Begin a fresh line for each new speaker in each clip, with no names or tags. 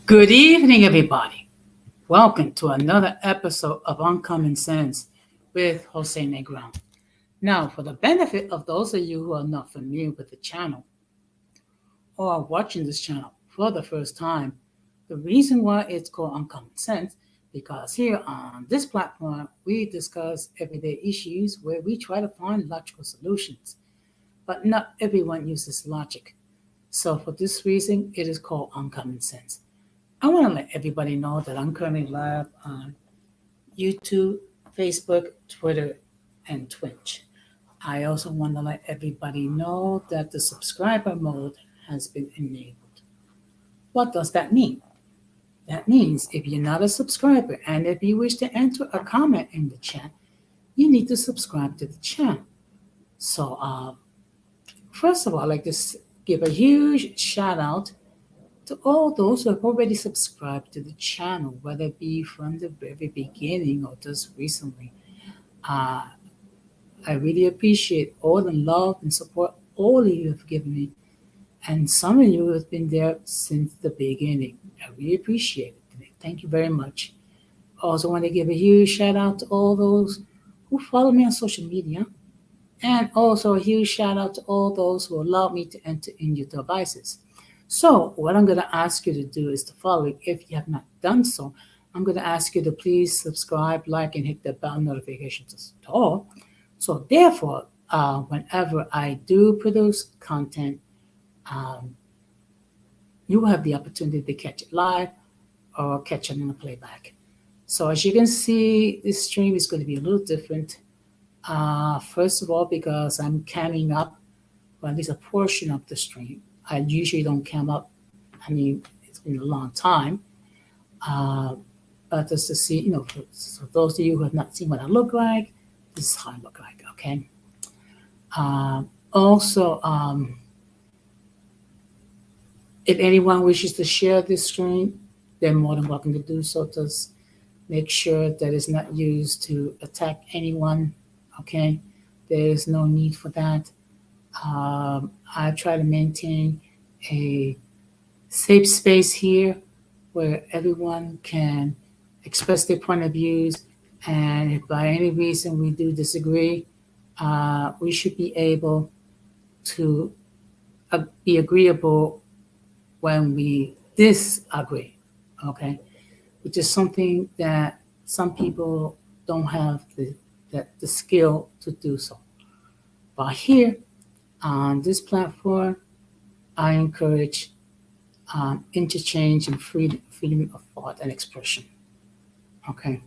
Good evening, everybody. Welcome to another episode of Uncommon Sense with Jose Negron. Now, for the benefit of those of you who are not familiar with the channel or are watching this channel for the first time, the reason why it's called Uncommon Sense because here on this platform we discuss everyday issues where we try to find logical solutions, but not everyone uses logic. So, for this reason, it is called Uncommon Sense. I want to let everybody know that I'm currently live on YouTube, Facebook, Twitter, and Twitch. I also want to let everybody know that the subscriber mode has been enabled. What does that mean? That means if you're not a subscriber and if you wish to enter a comment in the chat, you need to subscribe to the channel. So, first of all, I'd like to give a huge shout out to all those who have already subscribed to the channel, whether it be from the very beginning or just recently. Uh, I really appreciate all the love and support all of you have given me. And some of you have been there since the beginning. I really appreciate it. Thank you very much. I also want to give a huge shout out to all those who follow me on social media. And also a huge shout out to all those who allow me to enter in your devices. So, what I'm going to ask you to do is the following. If you have not done so, I'm going to ask you to please subscribe, like, and hit the bell notifications as all. So, therefore, whenever I do produce content, um, you will have the opportunity to catch it live or catch it in a playback. So, as you can see, this stream is going to be a little different. First of all, because I'm camming up, or at least a portion of the stream. I usually don't cam up. I mean, it's been a long time. Uh, but just to see, for those of you who have not seen what I look like, this is how I look like, okay? Also, if anyone wishes to share this screen, they're more than welcome to do so. Just make sure that it's not used to attack anyone, okay? There is no need for that. I try to maintain a safe space here where everyone can express their point of views. And if by any reason we do disagree, we should be able to be agreeable when we disagree, okay? Which is something that some people don't have the skill to do so. But here on this platform, I encourage interchange and freedom of thought and expression. Okay.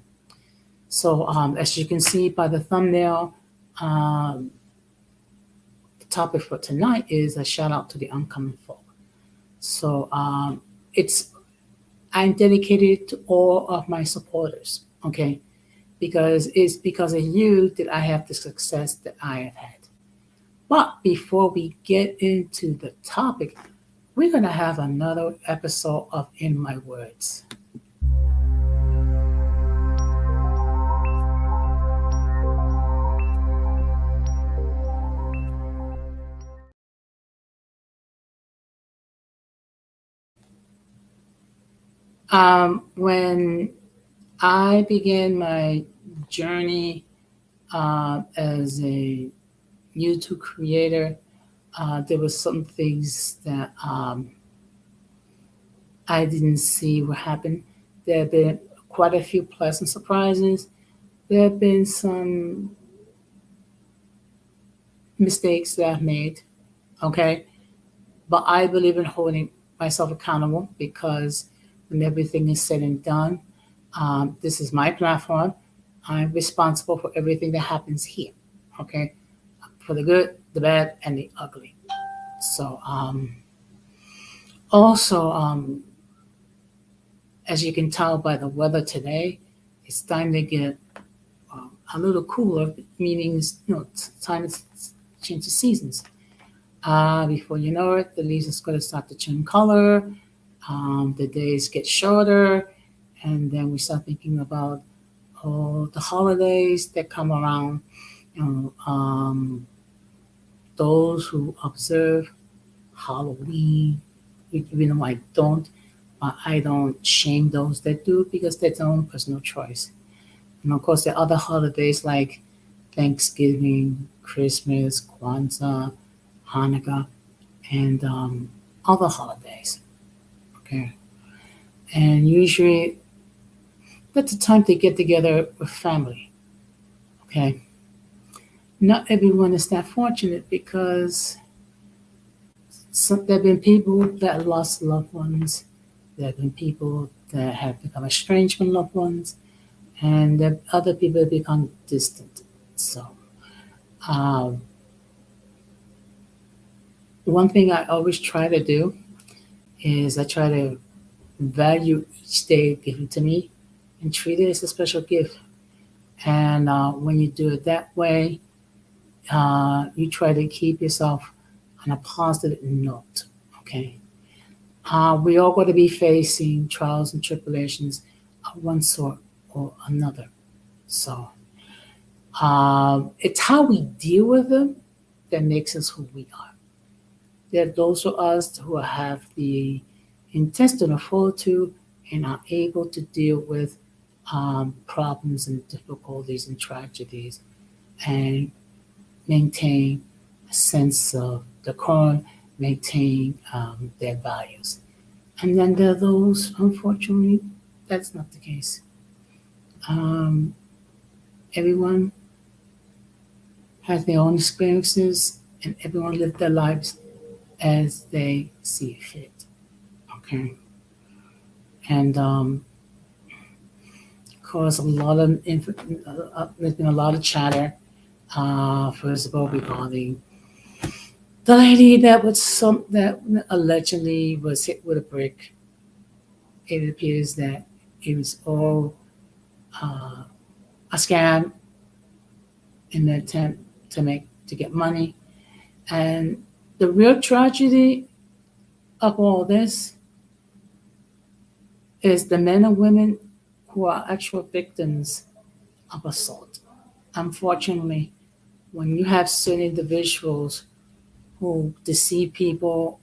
So as you can see by the thumbnail, the topic for tonight is a shout out to the uncommon folk. So I'm dedicated to all of my supporters. Okay. Because it's because of you that I have the success that I have had. But before we get into the topic, we're going to have another episode of In My Words. When I began my journey as a YouTube creator, there were some things that I didn't see what happened. There have been quite a few pleasant surprises. There have been some mistakes that I've made, okay? But I believe in holding myself accountable because when everything is said and done, this is my platform. I'm responsible for everything that happens here, okay? For the good, the bad, and the ugly. So, also, as you can tell by the weather today, it's time to get a little cooler, meaning it's time to change the seasons. Before you know it, the leaves is going to start to change color. The days get shorter, and then we start thinking about the holidays that come around. You know, those who observe Halloween, even though I don't, but I don't shame those that do because that's their own personal choice. And of course, there are other holidays like Thanksgiving, Christmas, Kwanzaa, Hanukkah, and other holidays. Okay, and usually that's a time to get together with family. Okay, not everyone is that fortunate because there have been people that lost loved ones. There have been people that have become estranged from loved ones, and there are other people that become distant. So, um, one thing I always try to do is I try to value each day given to me and treat it as a special gift. And when you do it that way, you try to keep yourself on a positive note. Okay. We all going to be facing trials and tribulations of one sort or another. So it's how we deal with them that makes us who we are. There are those of us who have the intestinal fortitude and are able to deal with problems and difficulties and tragedies and maintain a sense of decorum, maintain their values. And then there are those, unfortunately, that's not the case. Um, Everyone has their own experiences and everyone lives their lives as they see fit. Okay. And of course, there's been a lot of chatter. First of all, regarding the lady that allegedly was hit with a brick. It appears that it was all uh, a scam in an attempt to get money. And the real tragedy of all this is the men and women who are actual victims of assault. Unfortunately, when you have certain individuals who deceive people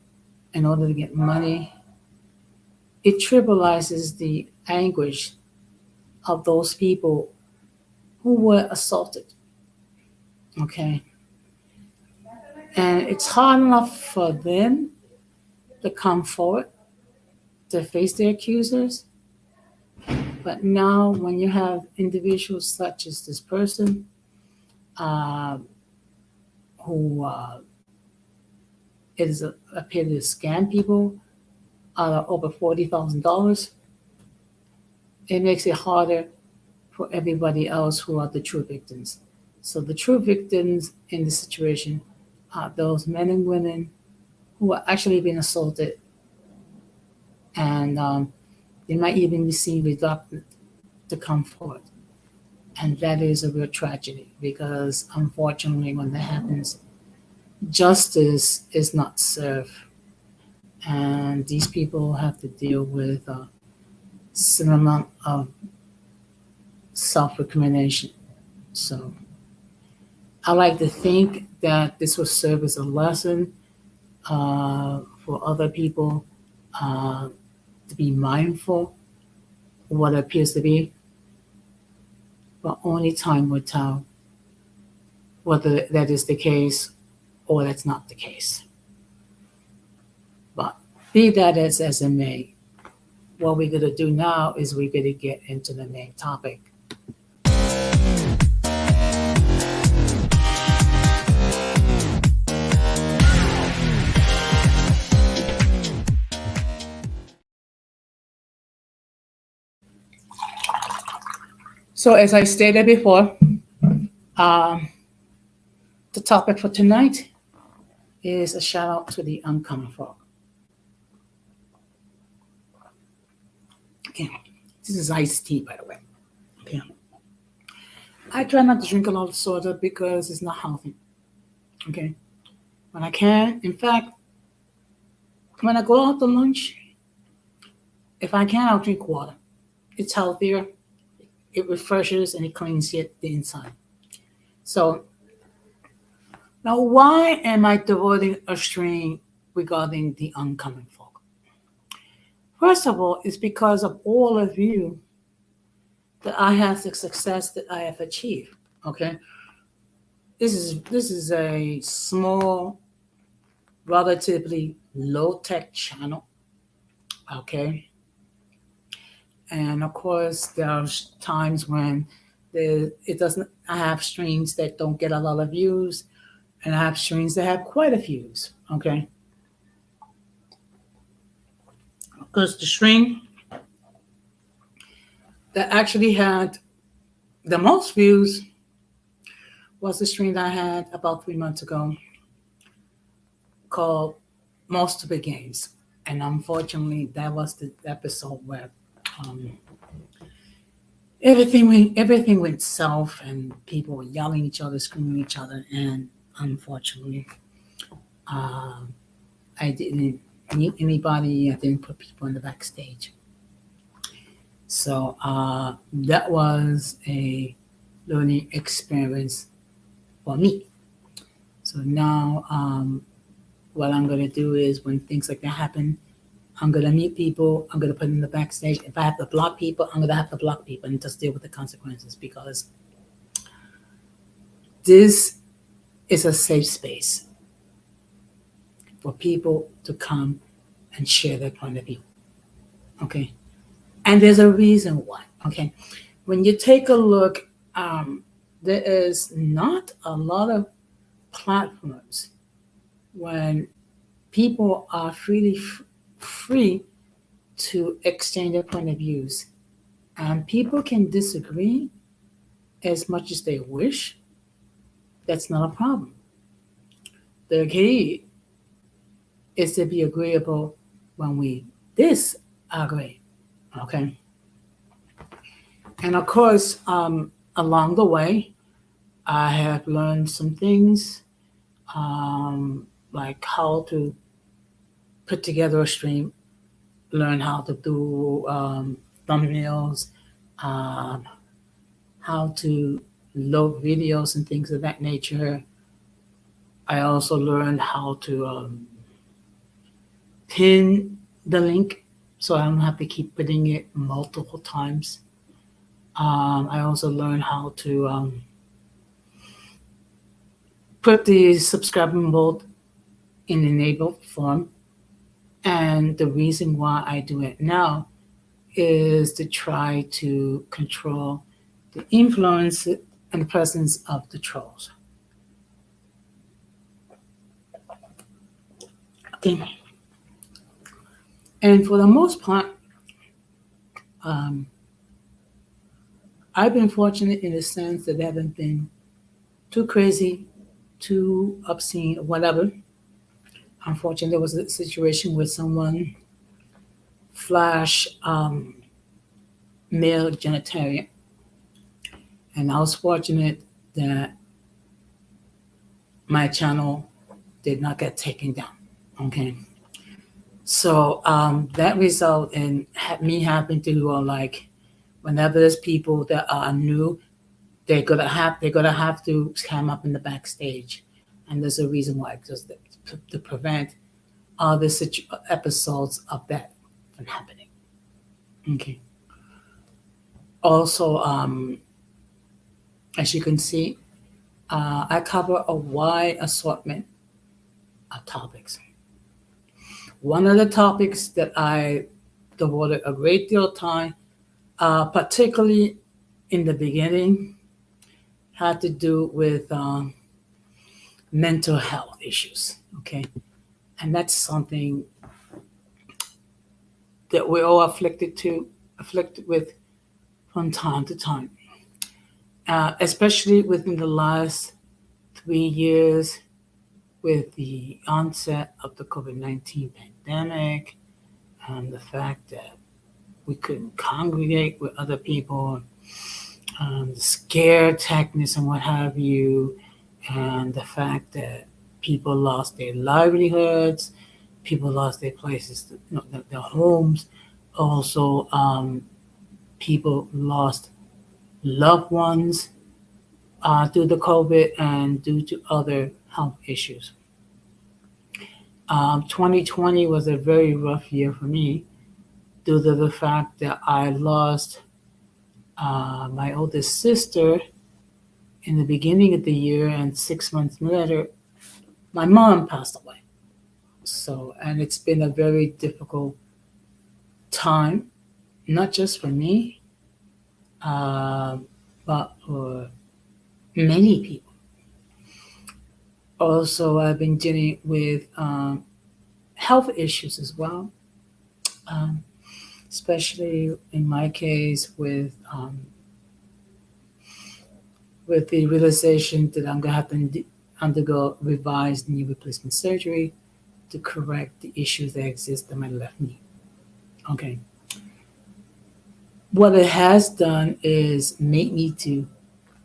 in order to get money, it trivializes the anguish of those people who were assaulted. Okay. And it's hard enough for them to come forward to face their accusers. But now, when you have individuals such as this person uh, who is appear to scam people out of over $40,000, it makes it harder for everybody else who are the true victims. So the true victims in this situation are those men and women who are actually being assaulted, and they might even be seen reluctant to come forward. And that is a real tragedy because unfortunately, when that happens, justice is not served. And these people have to deal with some amount of self recrimination. So I like to think that this will serve as a lesson for other people to be mindful of what appears to be, but only time will tell whether that is the case or that's not the case. But be that as it may, what we're going to do now is we're going to get into the main topic. So, as I stated before, um, the topic for tonight is a shout out to the oncoming fog. Okay, this is iced tea, by the way. Okay, I try not to drink a lot of soda because it's not healthy. Okay, when I can, in fact, when I go out to lunch, if I can, I'll drink water. It's healthier, it refreshes, and it cleans the inside. So now, why am I devoting a stream regarding the oncoming fog? First of all, it's because of all of you that I have the success that I have achieved. Okay, this is a small, relatively low tech channel. Okay, and of course there's times when it doesn't. I have streams that don't get a lot of views, and I have streams that have quite a few views. Okay, because the stream that actually had the most views was the stream that I had about 3 months ago called Most of the Games. And unfortunately, that was the episode where um, everything went south and people were yelling at each other, screaming at each other. And unfortunately, uh, I didn't meet anybody. I didn't put people in the backstage. So that was a learning experience for me. So now, what I'm going to do is when things like that happen, I'm going to meet people. I'm going to put them in the backstage. If I have to block people, I'm going to have to block people and just deal with the consequences because this is a safe space for people to come and share their point of view. Okay. And there's a reason why. Okay. When you take a look, there is not a lot of platforms when people are free to exchange their point of views. And people can disagree as much as they wish. That's not a problem. The key is to be agreeable when we disagree. Okay. And of course, along the way, I have learned some things like how to put together a stream, learn how to do thumbnails, um, how to load videos and things of that nature. I also learned how to pin the link so I don't have to keep putting it multiple times. I also learned how to put the subscribing mode in enabled form. And the reason why I do it now is to try to control the influence and the presence of the trolls. Okay. And for the most part, um, I've been fortunate in the sense that I haven't been too crazy, too obscene, or whatever. Unfortunately, there was a situation where someone flashed male genitalia, and I was fortunate that my channel did not get taken down. Okay, so that result in me having to like whenever there's people that are new, they're gonna have to come up in the backstage, and there's a reason why, just to prevent other episodes of that from happening. Okay. Also, as you can see, I cover a wide assortment of topics. One of the topics that I devoted a great deal of time, particularly in the beginning, had to do with mental health issues. Okay, and that's something that we're all afflicted with from time to time, especially within the last 3 years with the onset of the COVID-19 pandemic and the fact that we couldn't congregate with other people, the scare tactics and what have you, and the fact that people lost their livelihoods, people lost their places, their homes. Also, people lost loved ones due to COVID and due to other health issues. 2020 was a very rough year for me due to the fact that I lost my oldest sister in the beginning of the year, and 6 months later, my mom passed away. So, and it's been a very difficult time, not just for me, uh, but for many people. Also, I've been dealing with health issues as well, um, especially in my case with the realization that I'm gonna have to undergo revised knee replacement surgery to correct the issues that exist in my left knee. Okay. What it has done is make me to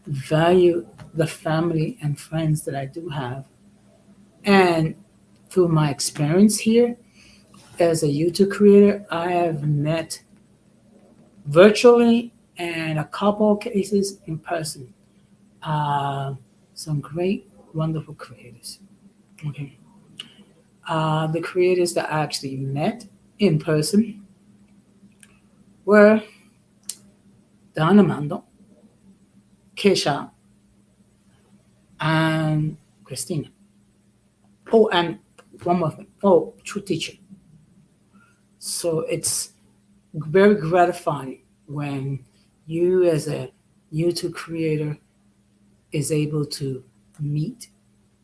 value the family and friends that I do have. And through my experience here as a YouTube creator, I have met virtually and a couple cases in person uh, some great, wonderful creators. Okay. The creators that I actually met in person were Don Amando, Kesha, and Christina. Oh, and one more thing. Oh, True Teacher. So it's very gratifying when you, as a YouTube creator, is able to meet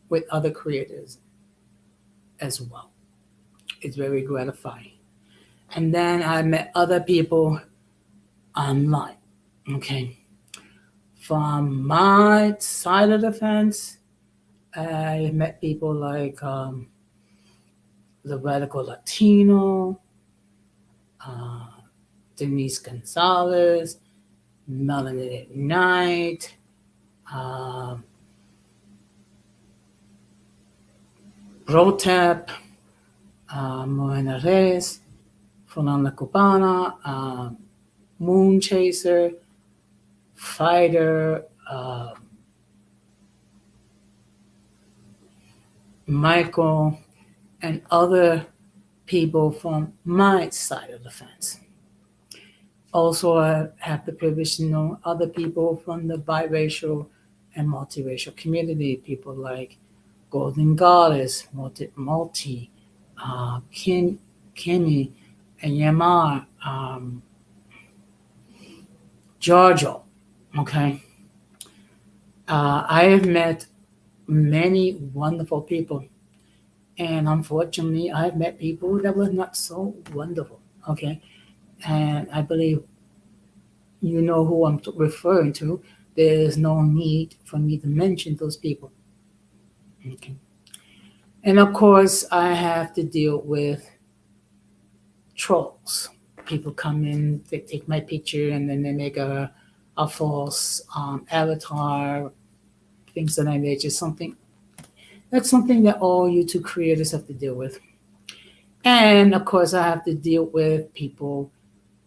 with other creators as well. It's very gratifying. And then I met other people online. Okay. From my side of the fence, I met people like the Radical Latino, uh, Denise Gonzalez, Melanie at Night, um, Rotep, Morena Reyes, Fernanda Cubana, Moon Chaser, Fighter, Michael, and other people from my side of the fence. Also, I have the privilege to know other people from the biracial and multiracial community, people like Golden Goddess, Multi, Kim, Kimmy, and Yamar, Giorgio. Okay. I have met many wonderful people, and unfortunately, I've met people that were not so wonderful. Okay. And I believe you know who I'm referring to. There's no need for me to mention those people. Okay. And of course, I have to deal with trolls. People come in, they take my picture, and then they make a false avatar, things of that nature. Something that's something that all YouTube creators have to deal with. And of course, I have to deal with people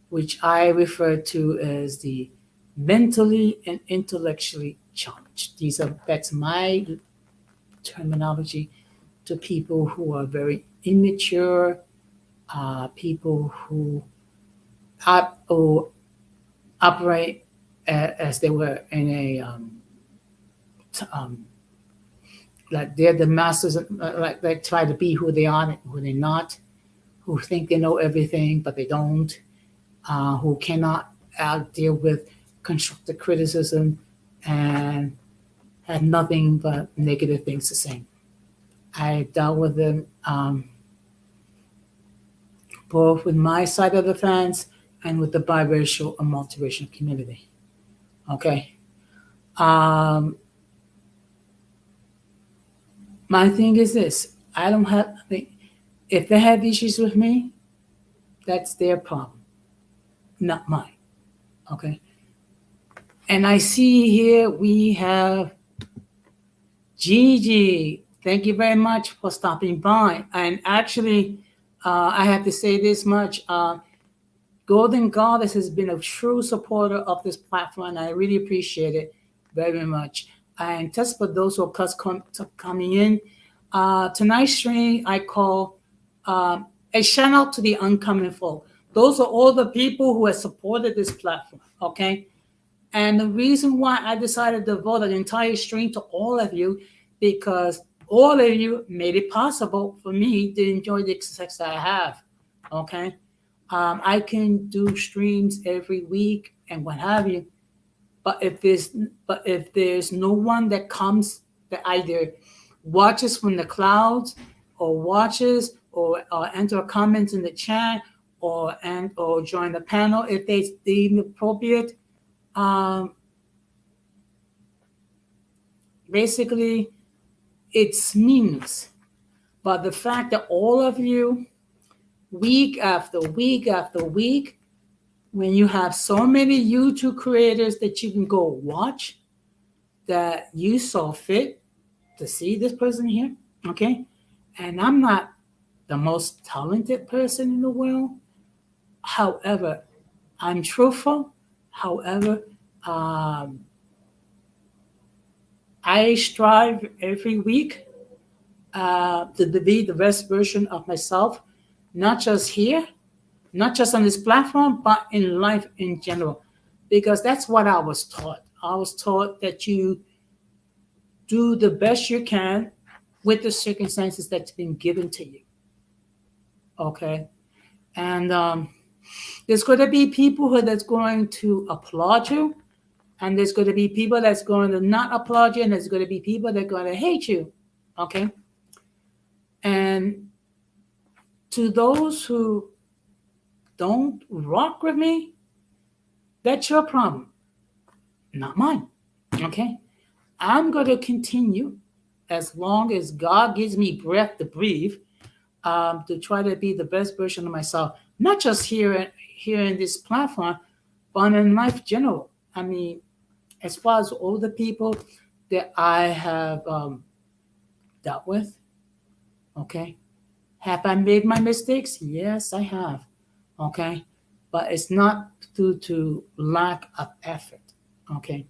which I refer to as the mentally and intellectually challenged. That's my terminology to people who are very immature, people who operate as they were in a um, like they're the masters, like they try to be who they are, and who they're not, who think they know everything but they don't, who cannot deal with constructive criticism and had nothing but negative things to say. I dealt with them both with my side of the fence and with the biracial and multiracial community. Okay. Um, my thing is this: I don't have. If they have issues with me, that's their problem, not mine. Okay. And I see here we have Gigi. Thank you very much for stopping by. And actually, I have to say this much. Golden Goddess has been a true supporter of this platform, and I really appreciate it very much. And just for those who are coming in, tonight's stream I call a shout out to the uncommon folk. Those are all the people who have supported this platform, okay? And the reason why I decided to devote an entire stream to all of you, because all of you made it possible for me to enjoy the success that I have, okay? I can do streams every week and what have you, but if there's no one that comes that either watches from the clouds or watches or enter comments in the chat or join the panel if they deem appropriate, um, basically it's meaningless. But the fact that all of you, week after week after week, when you have so many YouTube creators that you can go watch, that you saw fit to see this person here, okay? And I'm not the most talented person in the world. However, I'm truthful. However, um, I strive every week to be the best version of myself, not just here, not just on this platform, but in life in general, because that's what I was taught. I was taught that you do the best you can with the circumstances that's been given to you. Okay, and there's going to be people who that's going to applaud you, and there's going to be people that's going to not applaud you, and there's going to be people that are going to hate you. Okay, and to those who don't rock with me, that's your problem, not mine. Okay, I'm going to continue as long as God gives me breath to breathe, to try to be the best version of myself, not just here in this platform, but in life general. I mean, as far as all the people that I have dealt with, okay, have I made my mistakes? Yes, I have, okay, but it's not due to lack of effort, okay,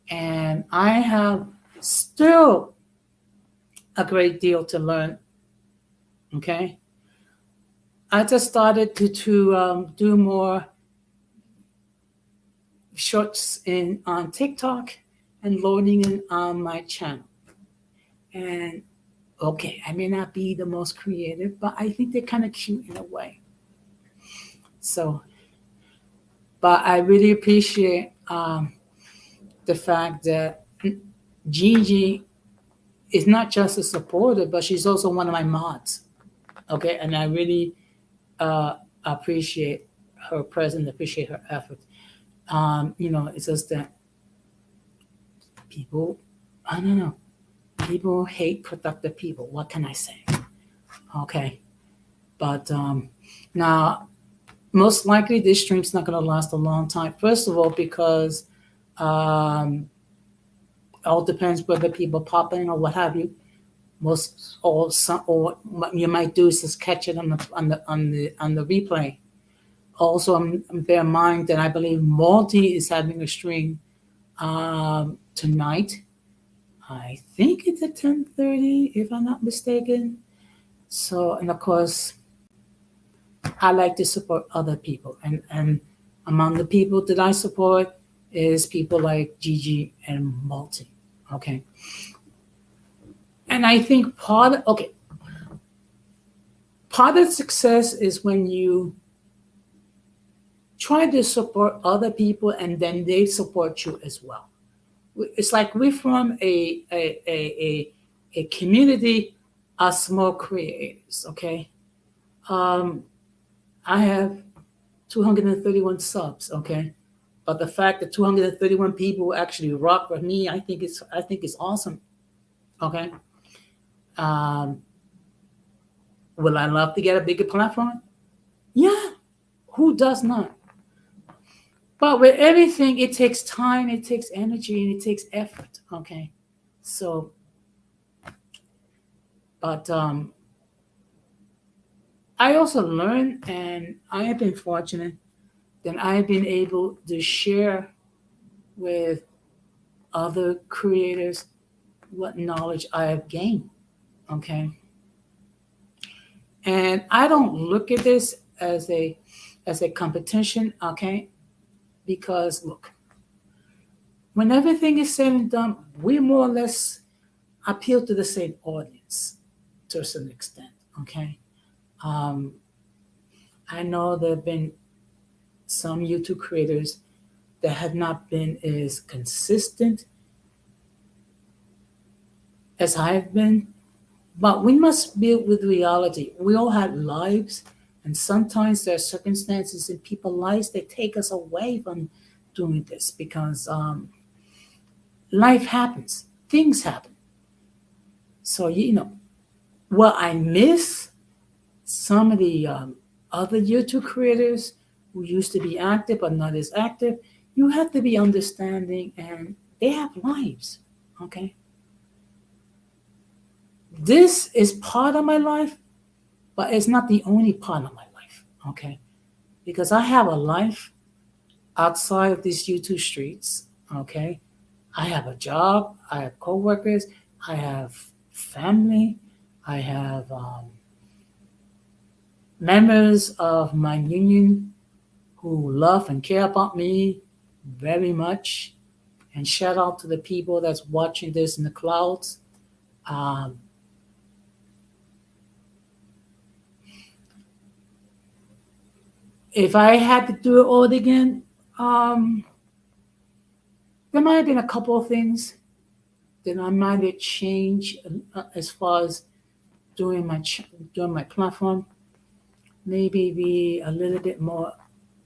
and I have still a great deal to learn, okay. I just started to do more shorts in on TikTok and loading in on my channel. And okay, I may not be the most creative, but I think they're kind of cute in a way. So, but I really appreciate the fact that Gigi is not just a supporter, but she's also one of my mods. Okay, and I really appreciate her presence, appreciate her effort. It's just that people, I don't know, people hate productive people. What can I say? Okay, but now most likely this stream's not going to last a long time. First of all, because all depends whether people pop in or what have you. Most or some or what you might do is just catch it on the replay. Also, bear in mind that I believe Malty is having a stream tonight. I think it's at 10:30, if I'm not mistaken. So, and of course, I like to support other people, and among the people that I support is people like Gigi and Malty. Okay, and I think part of success is when you try to support other people and then they support you as well. It's like we form a community of small creators. Okay, I have 231 subs. Okay, but the fact that 231 people actually rock with me, I think it's awesome. Okay, um, will I love to get a bigger platform? Yeah, who does not? But with everything, it takes time, it takes energy, and it takes effort. Okay, so but I also learned, and I have been fortunate that I have been able to share with other creators what knowledge I have gained. Okay, and I don't look at this as a as a competition, okay? Because look, when everything is said and done, we more or less appeal to the same audience to a certain extent, okay? Um, I know there have been some YouTube creators that have not been as consistent as I have been, but we must deal with reality. We all have lives, and sometimes there are circumstances in people's lives that take us away from doing this because life happens, things happen. So, what I miss some of the other YouTube creators who used to be active but not as active, you have to be understanding and they have lives, okay? This is part of my life, but it's not the only part of my life, okay? Because I have a life outside of these YouTube streets, okay? I have a job, I have coworkers, I have family, I have members of my union who love and care about me very much. And shout out to the people that's watching this in the clouds. Um, if I had to do it all again, um, there might have been a couple of things that I might have changed as far as doing doing my platform. Maybe be a little bit more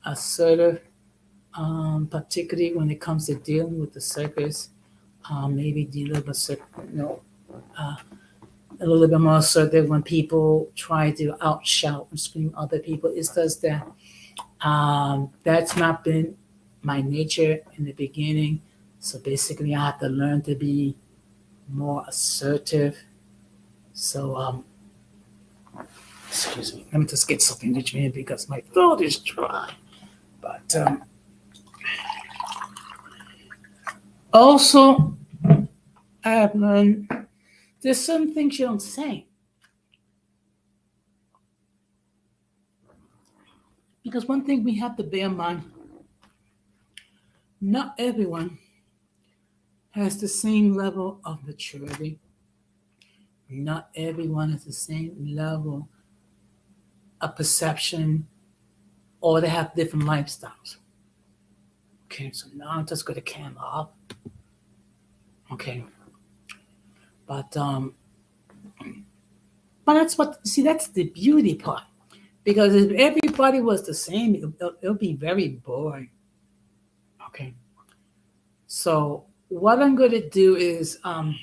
assertive, particularly when it comes to dealing with the circus. Maybe deal with uh, a little bit more assertive when people try to outshout and scream other people. It's just that that's not been my nature in the beginning. So basically, I have to learn to be more assertive. So, excuse me, let me just get something to drink because my throat is dry. But also, I have learned there's some things you don't say because one thing we have to bear in mind: not everyone has the same level of maturity. Not everyone has the same level of perception, or they have different lifestyles. Okay, so now I'm just going to cam off. Okay, but that's what see. That's the beauty part. Because if everybody was the same, it'll be very boring. Okay, so what I'm going to do is I'm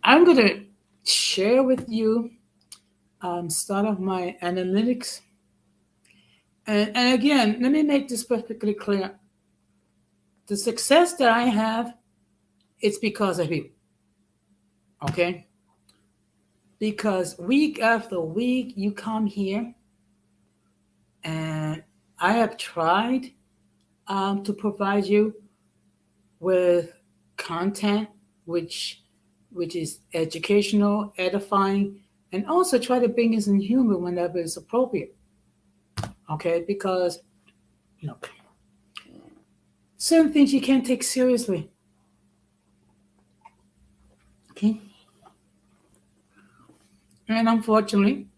going to share with you start off my analytics. And again, let me make this perfectly clear. The success that I have, it's because of you. Okay? Because week after week, you come here and I have tried to provide you with content which is educational, edifying, and also try to bring in some humor whenever it's appropriate. Okay, because you know certain things you can't take seriously. Okay, and unfortunately,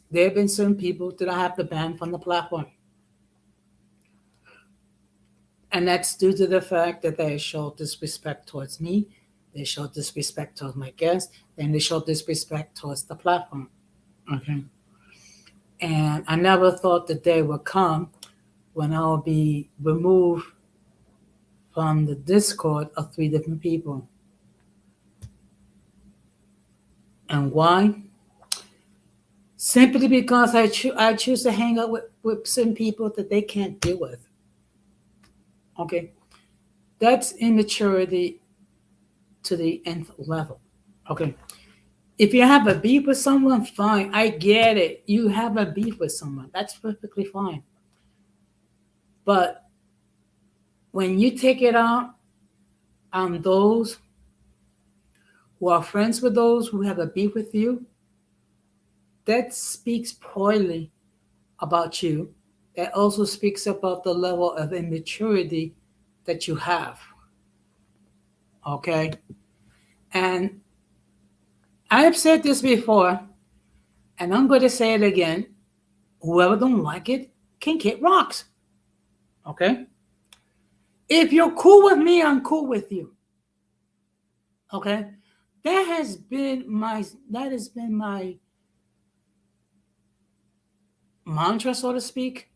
there have been certain people that I have to ban from the platform, and that's due to the fact that they show disrespect towards me, they show disrespect towards my guests, and they show disrespect towards the platform. Okay, and I never thought the day would come when I'll be removed from the Discord of three different people. And why? Simply because I choose to hang out with certain people that they can't deal with. Okay? That's immaturity to the nth level. Okay? If you have a beef with someone, fine. I get it. You have a beef with someone. That's perfectly fine. But when you take it out on those who are friends with those who have a beef with you, that speaks poorly about you That also speaks about the level of immaturity that you have. Okay? And I have said this before, and I'm going to say it again. Whoever don't like it can get rocks. Okay? If you're cool with me, I'm cool with you. Okay? That has been my mantra, so to speak,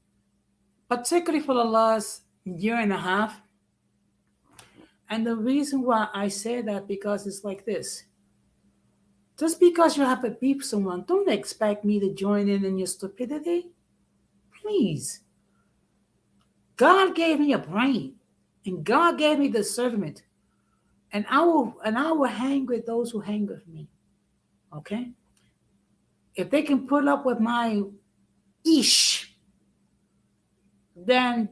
particularly for the last year and a half. And the reason why I say that because it's like this. Just because you have to beep someone, don't expect me to join in your stupidity. Please. God gave me a brain, and God gave me discernment, and I will hang with those who hang with me. Okay? If they can put up with my ish, then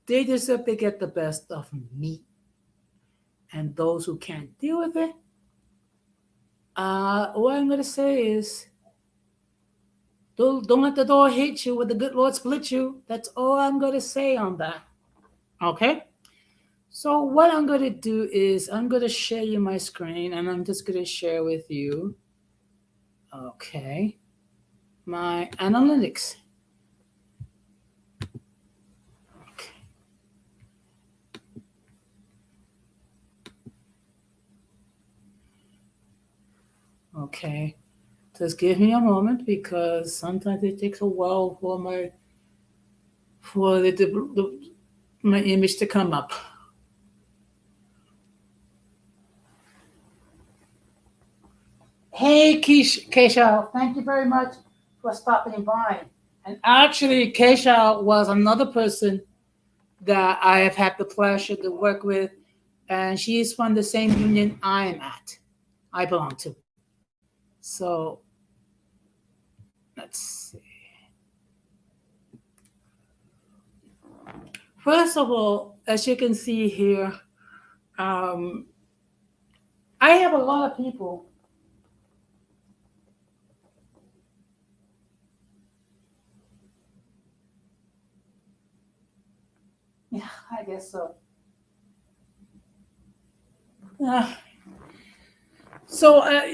they deserve to get the best of me. And those who can't deal with it, what I'm gonna say is don't let the door hit you with the good Lord split you. That's all I'm gonna say on that. Okay? So what I'm gonna do is I'm gonna share you my screen and I'm just gonna share with you, okay, my analytics. Okay. Just give me a moment because sometimes it takes a while for my image to come up. Hey, Keisha, thank you very much for stopping by. And actually, Keisha was another person that I have had the pleasure to work with, and she is from the same union I am at. I belong to. So let's see. First of all, as you can see here, um, I have a lot of people. Yeah, I guess so. Uh,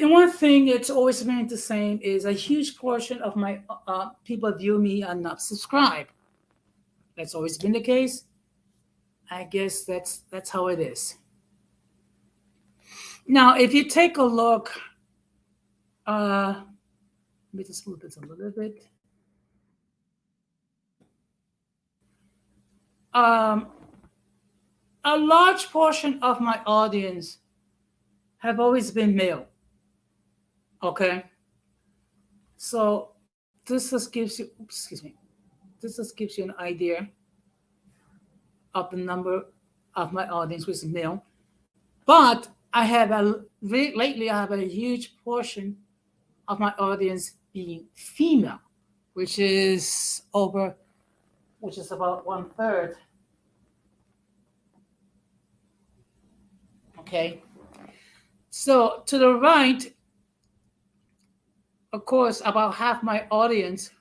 one thing that's always remained the same is a huge portion of my people view me and not subscribe. That's always been the case. I guess that's how it is. Now, if you take a look, let me just move this a little bit. Um, a large portion of my audience have always been male. Okay, so this just gives you, excuse me, this just gives you an idea of the number of my audience which is male. But lately I have a huge portion of my audience being female, which is over, which is about 1/3. Okay, so to the right, of course, about half my audience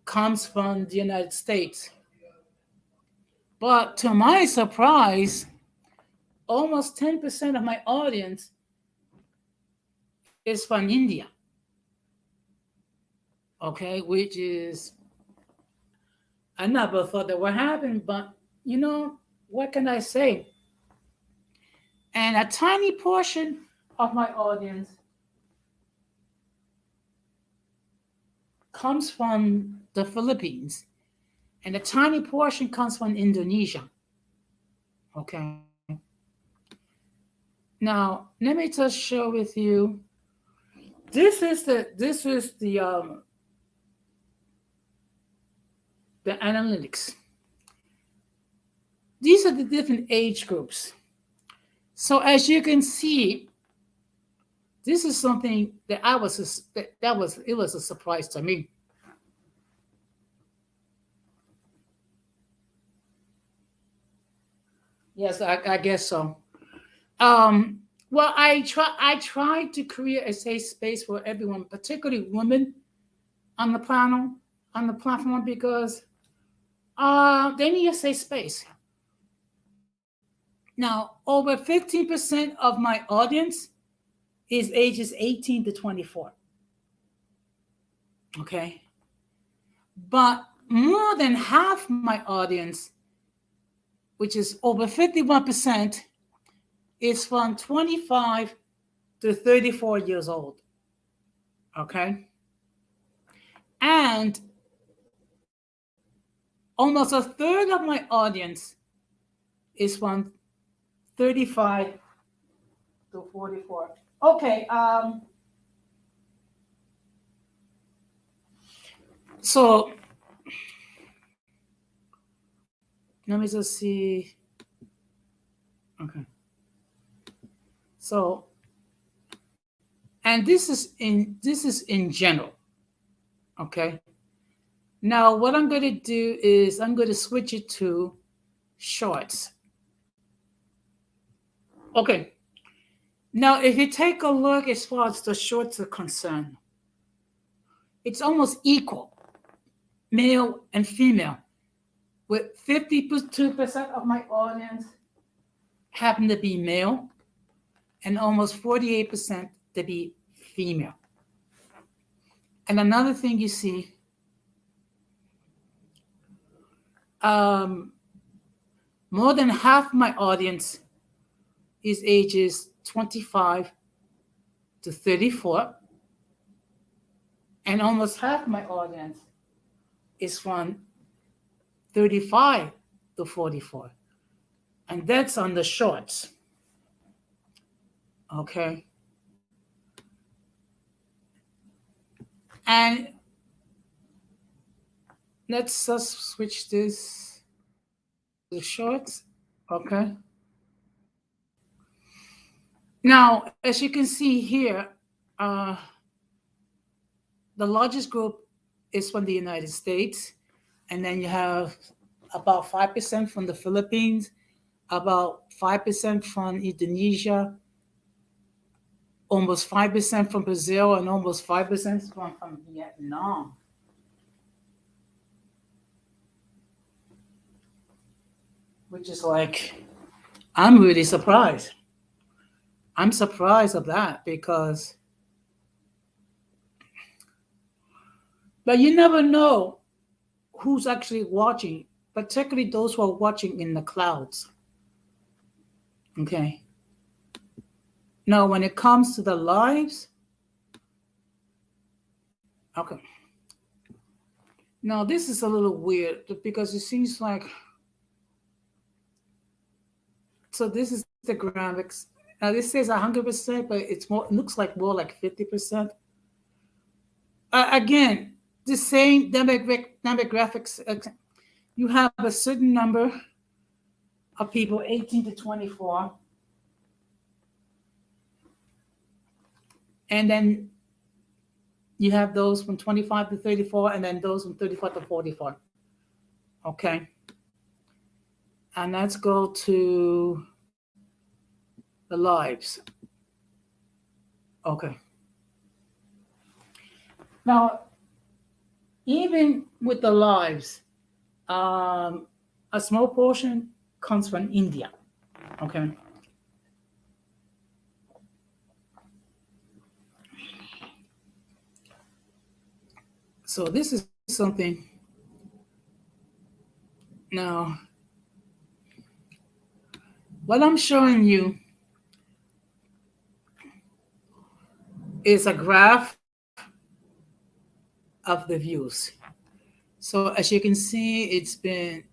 comes from the United States. But to my surprise, almost 10% of my audience is from India. Okay, which is, I never thought that would happen, but what can I say? And a tiny portion of my audience comes from the Philippines, and a tiny portion comes from Indonesia. Okay. Now, let me just share with you. This is the analytics. These are the different age groups. So as you can see, this is something that it was a surprise to me. Yes, I guess so. Um, well, I tried to create a safe space for everyone, particularly women on the panel. on the platform because they need a safe space. Now, over 15% of my audience is ages 18 to 24. Okay. But more than half my audience, which is over 51%, is from 25 to 34 years old. Okay. And almost a third of my audience is from 35 to 44. Okay. So let me just see. Okay. So, and this is in general. Okay. Now, what I'm going to do is I'm going to switch it to shorts. Okay. Now, if you take a look as far as the shorts are concerned, it's almost equal, male and female, with 52% of my audience happen to be male and almost 48% to be female. And another thing you see, more than half my audience is ages 25 to 34, and almost half my audience is from 35 to 44, and that's on the shorts. Okay. And let's just switch this to shorts. Okay. Now, as you can see here, the largest group is from the United States, and then you have about 5% from the Philippines, about 5% from Indonesia, almost 5% from Brazil, and almost 5% from Vietnam. Which is like, I'm really surprised. I'm surprised of that because, but you never know who's actually watching, particularly those who are watching in the clouds. Okay. Now, when it comes to the lives, okay. Now, this is a little weird because it seems like, so this is the graphics. Now, this says 100%, but it looks like more like 50%. Again, the same demographics. You have a certain number of people, 18 to 24. And then you have those from 25 to 34, and then those from 34 to 44. Okay. And let's go to the lives. Okay. Now, even with the lives, a small portion comes from India. Okay. So this is something. Now, what I'm showing you is a graph of the views. So as you can see, it's been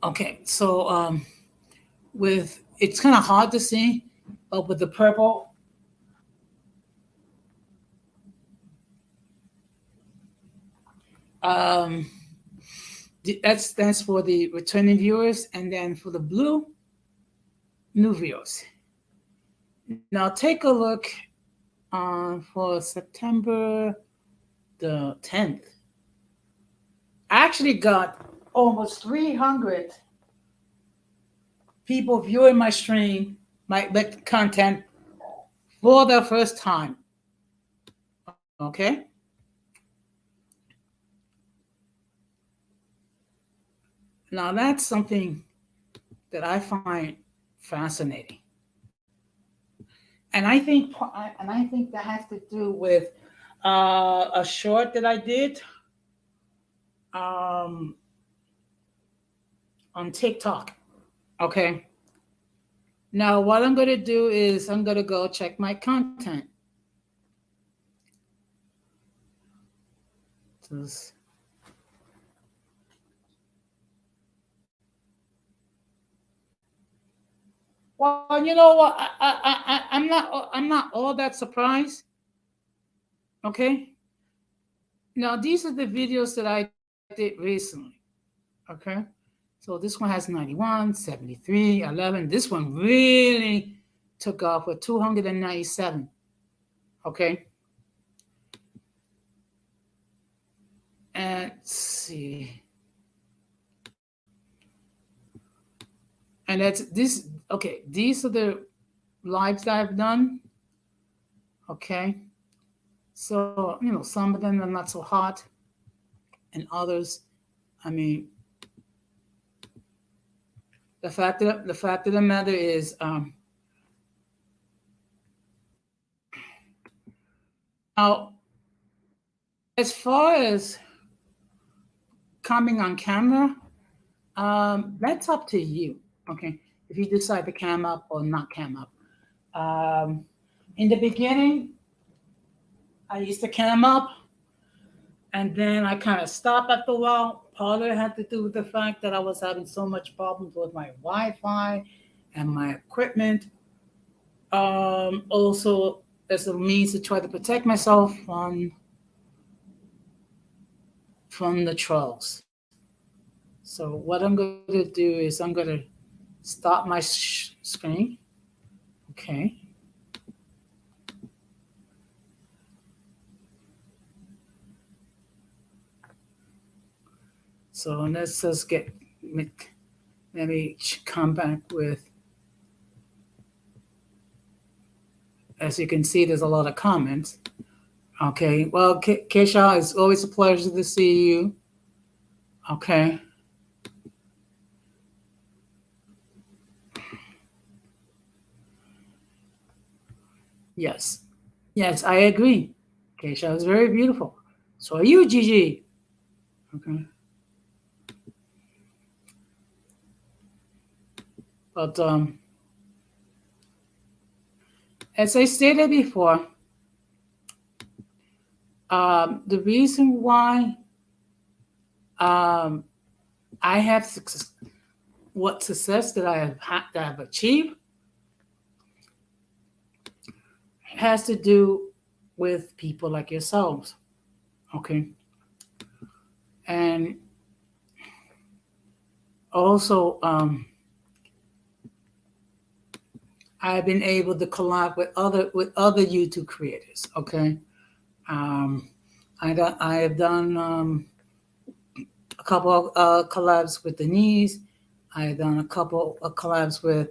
okay. So with, it's kind of hard to see, but with the purple, that stands for the returning viewers, and then for the blue, new viewers. Now take a look for September the 10th. I actually got almost 300 people viewing my stream, my content for the first time. Okay? Now that's something that I find fascinating. And I think that has to do with a short that I did um, on TikTok. Okay. Now, what I'm going to do is I'm going to go check my content. Just- Well, you know what? I'm not all that surprised. Okay. Now, these are the videos that I did recently. Okay. So this one has 91, 73, 11. This one really took off with 297. Okay. And let's see. And that's this. Okay. These are the lives that I've done. Okay. So, some of them are not so hot, and others, I mean, the fact of the matter is, now, as far as coming on camera, that's up to you. Okay, if you decide to cam up or not cam up. Um, in the beginning, I used to cam up, and then I kind of stopped after a while. Part of it had to do with the fact that I was having so much problems with my Wi-Fi and my equipment. Also, as a means to try to protect myself from the trolls. So what I'm going to do is I'm going to stop my screen. Okay. So let's just maybe come back with. As you can see, there's a lot of comments. Okay. Well, Keisha, it's always a pleasure to see you. Okay. Yes. Yes, I agree. Keisha is very beautiful. So are you, Gigi. Okay. But as I stated before, the reason why um, I have success that I've achieved has to do with people like yourselves. Okay. And also, I've been able to collab with other YouTube creators. Okay. Um, I have done a couple of collabs with Denise. I have done a couple of collabs with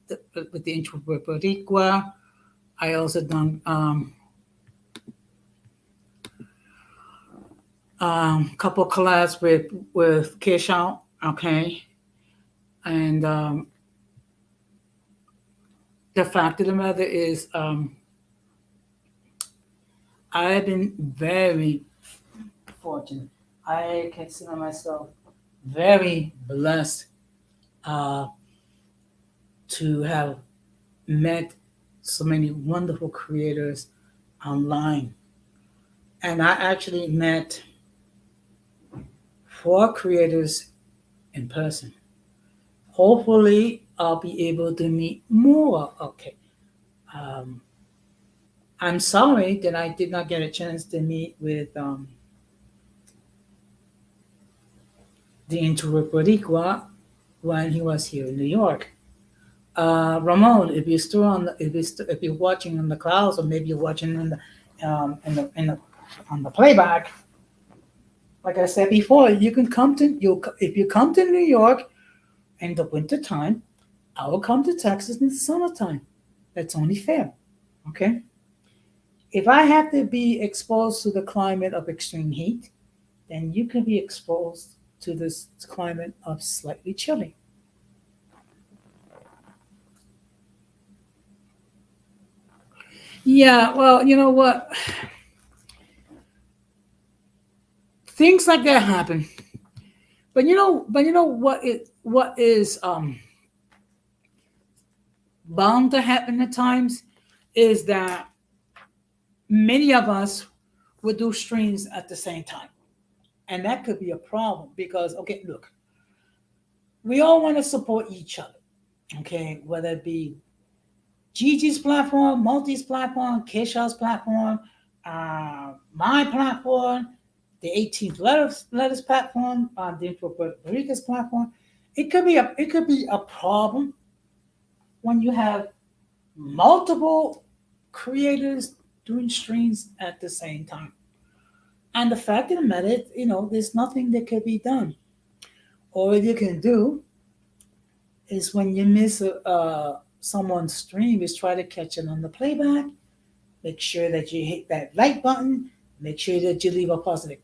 the introvert Boricua. I also done couple of collabs with Keisha. Okay, and the fact of the matter is, I've been very fortunate. I consider myself very blessed uh, to have met so many wonderful creators online. And I actually met 4 creators in person. Hopefully, I'll be able to meet more. Okay. Um, I'm sorry that I did not get a chance to meet with the introvert Boricua when he was here in New York. Ramon, if you're still if you're watching on the clouds, or maybe you're watching on the playback, like I said before, you can come to you if you come to New York in the winter time. I will come to Texas in the summertime. That's only fair. Okay. If I have to be exposed to the climate of extreme heat, then you can be exposed to this climate of slightly chilly. Yeah, well, you know what? Things like that happen. But you know what is bound to happen at times is that many of us would do streams at the same time. And that could be a problem because, okay, look, we all want to support each other, okay, whether it be Gigi's platform, Multi's platform, Kesha's platform, my platform, the 18th letters platform, the Puerto Rico's platform. It could be a problem when you have multiple creators doing streams at the same time. And the fact of the matter, there's nothing that could be done. All you can do is when you miss someone's stream, is try to catch it on the playback. Make sure that you hit that like button. Make sure that you leave a positive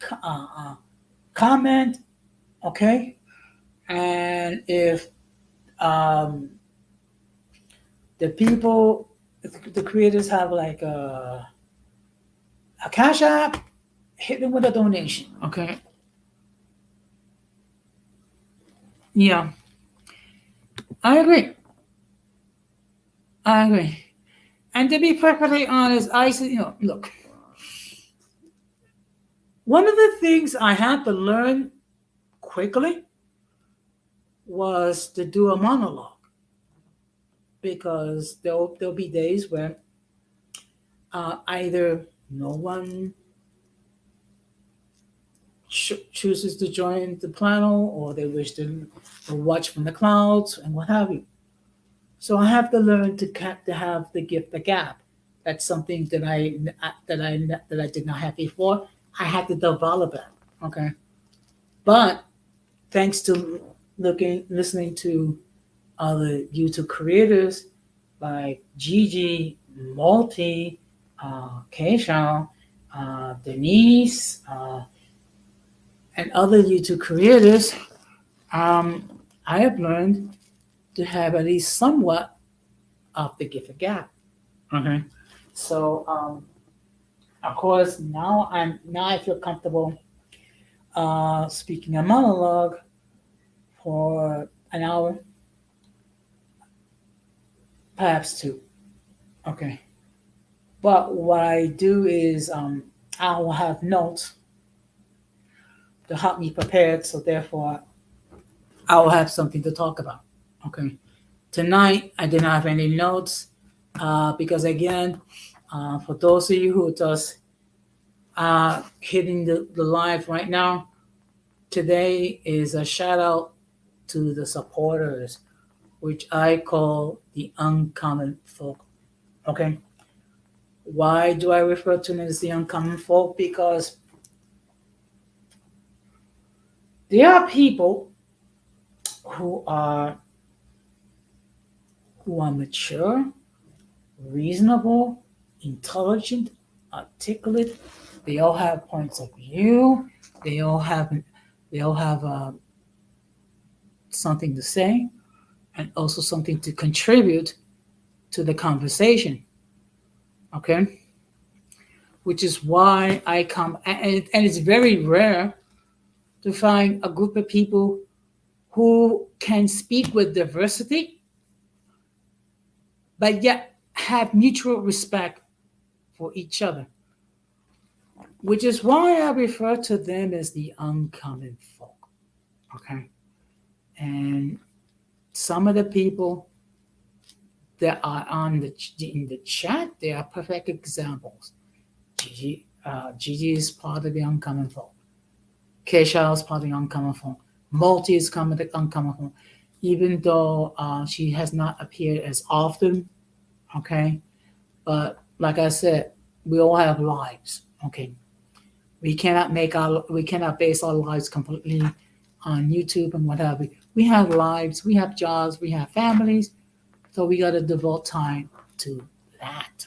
comment. Okay, and if um, the people, the creators have like a cash app, hit them with a donation. Okay. Yeah, I agree. I agree. And to be perfectly honest, I said, look, one of the things I had to learn quickly was to do a monologue because there'll be days when either no one chooses to join the panel or they wish to watch from the clouds and what have you. So I have to learn to have the gift the gap. That's something that I did not have before. I had to develop it. Okay, but thanks to listening to other YouTube creators like Gigi, Multi, Keisha, Denise, and other YouTube creators, um, I have learned to have at least somewhat of the gift of gap. Okay. So, of course, now I feel comfortable speaking a monologue for an hour, perhaps two. Okay. But what I do is I will have notes to help me prepared, so therefore I will have something to talk about. Okay. Tonight I didn't have any notes because again, for those of you who are just hitting the live right now, today is a shout out to the supporters, which I call the uncommon folk. Okay. Why do I refer to them as the uncommon folk? Because there are people who are mature, reasonable, intelligent, articulate. They all have points of view. They all have something to say and also something to contribute to the conversation. Okay, which is why I come and it's very rare to find a group of people who can speak with diversity but yet have mutual respect for each other, which is why I refer to them as the uncommon folk. Okay. And some of the people that are in the chat, they are perfect examples. Gigi is part of the uncommon folk. Kesha is part of the uncommon folk. Multi is part of the uncommon folk. Even though she has not appeared as often, okay? But like I said, we all have lives, okay? We cannot base our lives completely on YouTube and what have we. We have lives, we have jobs, we have families, so we got to devote time to that.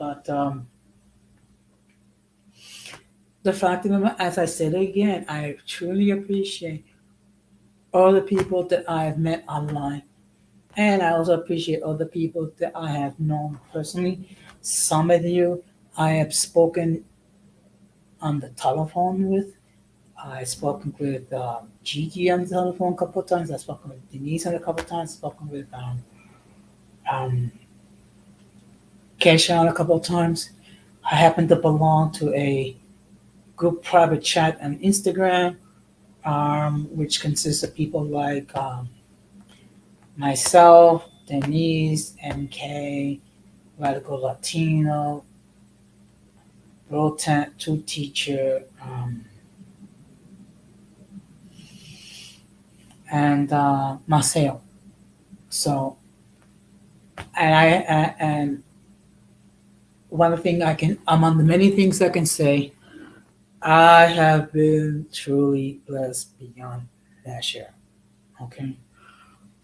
But the fact of the matter, as I said again, I truly appreciate all the people that I have met online. And I also appreciate all the people that I have known personally. Some of you I have spoken on the telephone with. I've spoken with Gigi on the telephone a couple of times. I've spoken with Denise on a couple of times. I've spoken with um, Kesha on a couple of times. I happen to belong to a group private chat on Instagram, which consists of people like myself, Denise, MK, Radical Latino, Rotan, two teacher, and Maceo. So, and one thing among the many things I can say, I have been truly blessed beyond measure. Okay,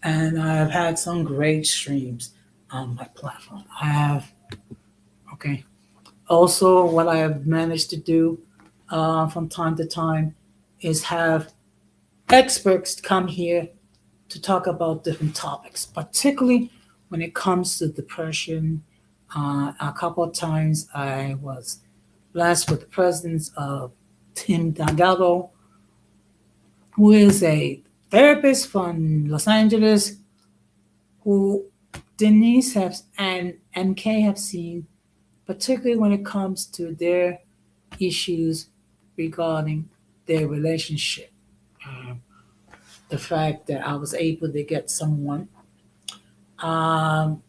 and I have had some great streams on my platform. I have, okay. Also, what I have managed to do from time to time is have experts come here to talk about different topics, particularly when it comes to depression. A couple of times I was blessed with the presence of Tim Delgado, who is a therapist from Los Angeles, who Denise has and MK have seen, particularly when it comes to their issues regarding their relationship. Um, the fact that I was able to get someone um,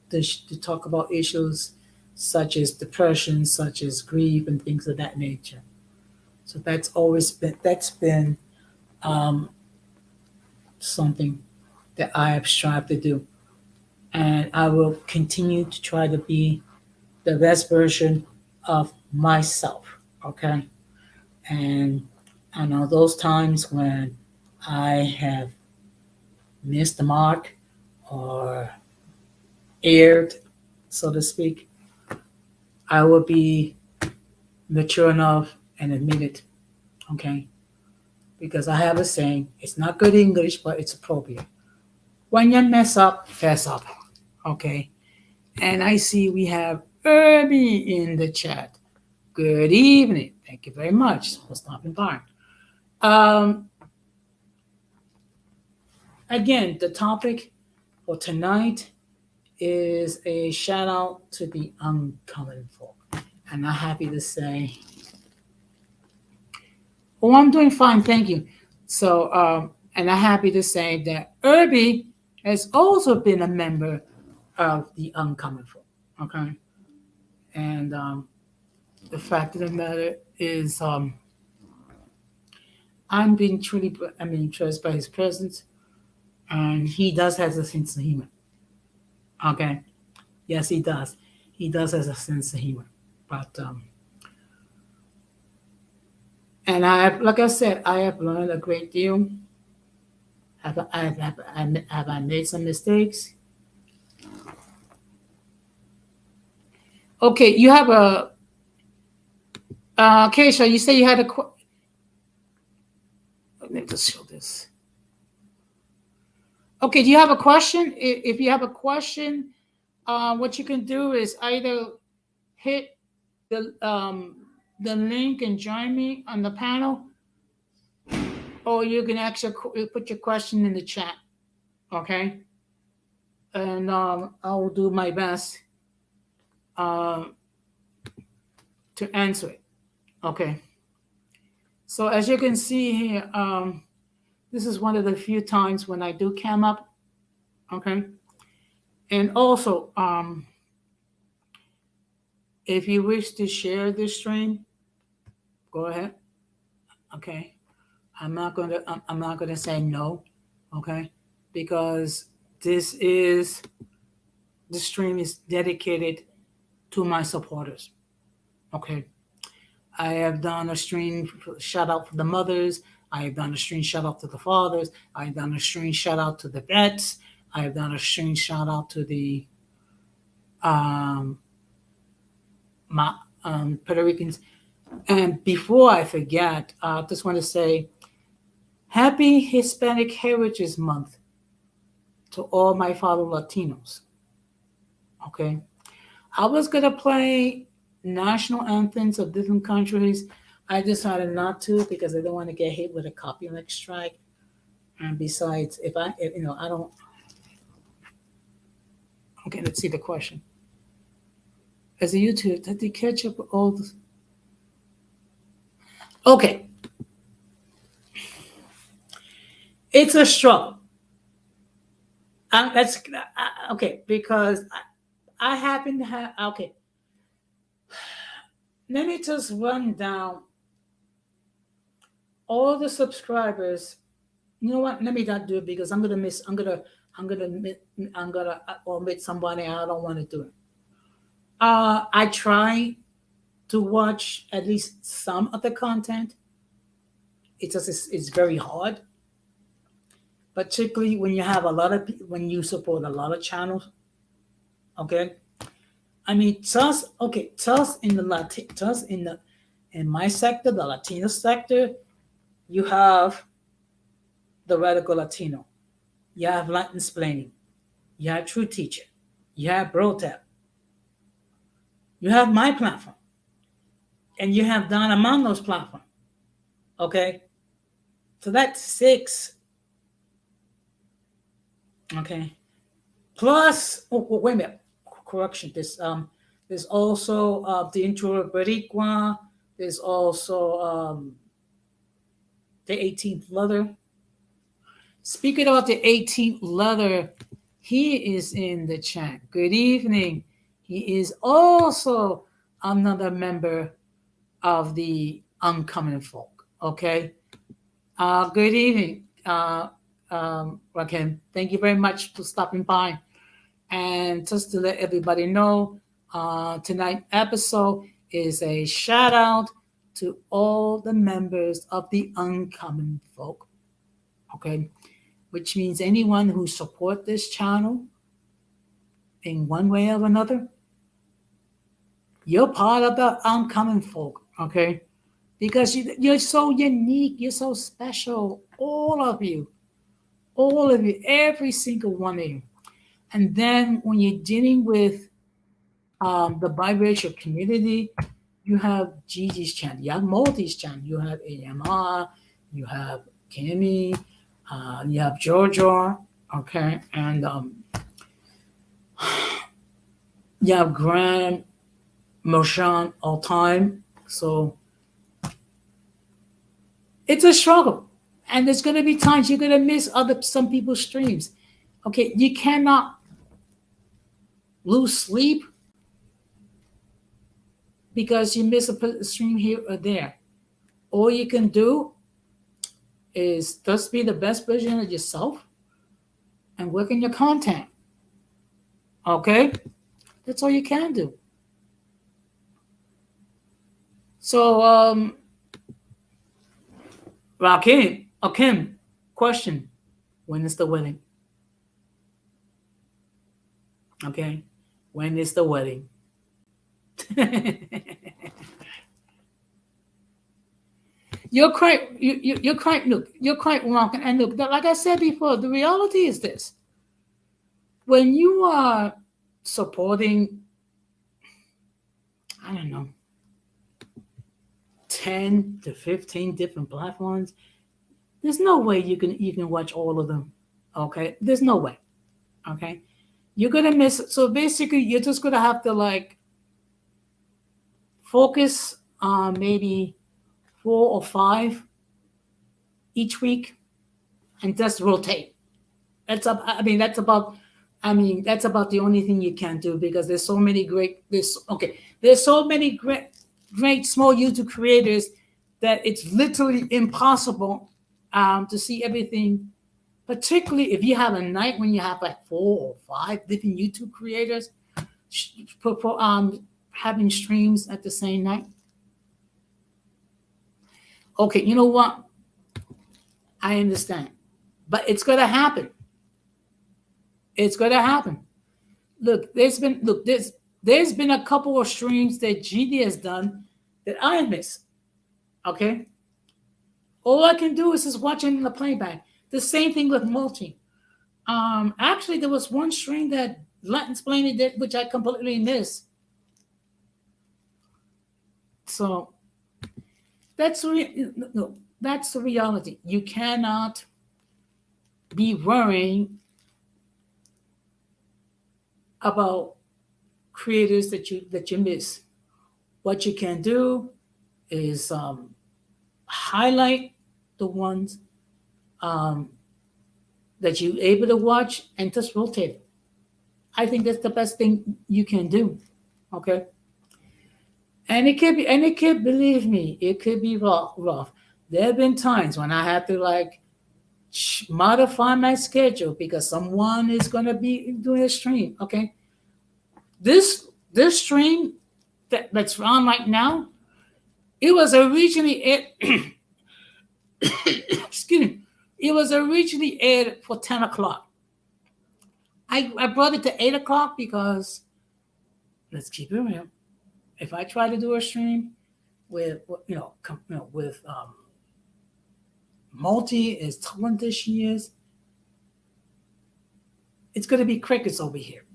to talk about issues such as depression, such as grief, and things of that nature. So that's been um, something that I have strived to do, and I will continue to try to be the best version of myself. Okay, and I know those times when I have missed the mark or aired, so to speak, I will be mature enough and admit it. Okay, because I have a saying, it's not good English, but it's appropriate. When you mess up, fess up. Okay. And I see we have Irby in the chat. Good evening. Thank you very much for stopping by. Um, Again, the topic for tonight is a shout out to the uncommon folk. And I'm happy to say, oh, I'm doing fine, thank you. So, and I'm happy to say that Irby has also been a member of the uncommon folk. Okay, and the fact of the matter is, I'm being truly, I mean, impressed by his presence, and he does have a sense of humor. Okay, yes, he does. He does have a sense of humor, but and I have, like I said, I have learned a great deal. Have I made some mistakes? Okay, you have a Keisha, you say you had a let me just show this. Okay, do you have a question? If you have a question, what you can do is either hit the the link and join me on the panel, or you can actually put your question in the chat. Okay, and I will do my best uh, to answer it. Okay. So as you can see here, this is one of the few times when I do cam up. Okay. And also, if you wish to share this stream, go ahead. Okay. I'm not gonna say no. Okay. Because this is the stream is dedicated to my supporters. Okay. I have done a stream shout out for the mothers. I have done a stream shout out to the fathers. I have done a stream shout out to the vets. I have done a stream shout out to the um, my Puerto Ricans. And before I forget, I just want to say Happy Hispanic Heritage Month to all my fellow Latinos. Okay. I was going to play national anthems of different countries. I decided not to because I don't want to get hit with a copyright strike. And besides, I don't. Okay, let's see the question. As a YouTube, did they catch up with all this? Okay. It's a struggle. That's okay because I happen to have. Okay, let me just run down all the subscribers. You know what? Let me not do it because I'm gonna miss. I'm gonna omit somebody. I don't want to do it. I try to watch at least some of the content. It's very hard, particularly when you have a lot of when you support a lot of channels. Okay, I mean just in the in my sector, the Latino sector, you have the radical Latino, you have Latin explaining, you have True Teacher, you have BroTap, you have my platform, and you have Don Amando's platform. Okay, so that's six. Okay, plus wait a minute, correction. There's also the intro of Boricua. There's also the 18th Leather. Speaking about the 18th Leather, he is in the chat. Good evening. He is also another member of the Uncommon Folk. Okay. Good evening, Rakim. Thank you very much for stopping by. And just to let everybody know, tonight's episode is a shout out to all the members of the Uncommon Folk. Okay, which means anyone who support this channel in one way or another, you're part of the Uncommon Folk. Okay, because you're so unique, you're so special, all of you, every single one of you. And then when you're dealing with the biracial community, you have Gigi's channel, you have Multi's channel, you have AMR, you have Kimmy, you have Jojo, okay, and you have Graham, Moshan, all time. So it's a struggle, and there's going to be times you're going to miss some people's streams. Okay, you cannot lose sleep because you miss a stream here or there. All you can do is just be the best version of yourself and work in your content. Okay? That's all you can do. So, Rakim, question. When is the wedding? Okay? When is the wedding? You're quite wrong. And look, like I said before, the reality is this: when you are supporting, I don't know, 10 to 15 different platforms, there's no way you can watch all of them. Okay, there's no way. Okay, you're gonna miss. So basically, you're just gonna have to focus on maybe 4 or 5 each week, and just rotate. That's about the only thing you can do because there's so many great small YouTube creators that it's literally impossible to see everything. Particularly if you have a night when you have 4 or 5 different YouTube creators having streams at the same night. Okay, you know what? I understand. But it's going to happen. It's going to happen. Look, there's been a couple of streams that GD has done that I miss. Okay, all I can do is just watch it in the playback. The same thing with multi. Actually, there was one stream that Latin explained it, which I completely missed. So no, that's the reality. You cannot be worrying about creators that you miss. What you can do is highlight the ones um, that you're able to watch and just rotate it. I think that's the best thing you can do. Okay, and it could believe me, it could be rough. There have been times when I had to like modify my schedule because someone is going to be doing a stream. Okay, this stream that's on right now, it was originally excuse me, it was originally aired for 10 o'clock. I brought it to 8 o'clock because let's keep it real. If I try to do a stream with with multi as talented as she is, it's going to be crickets over here.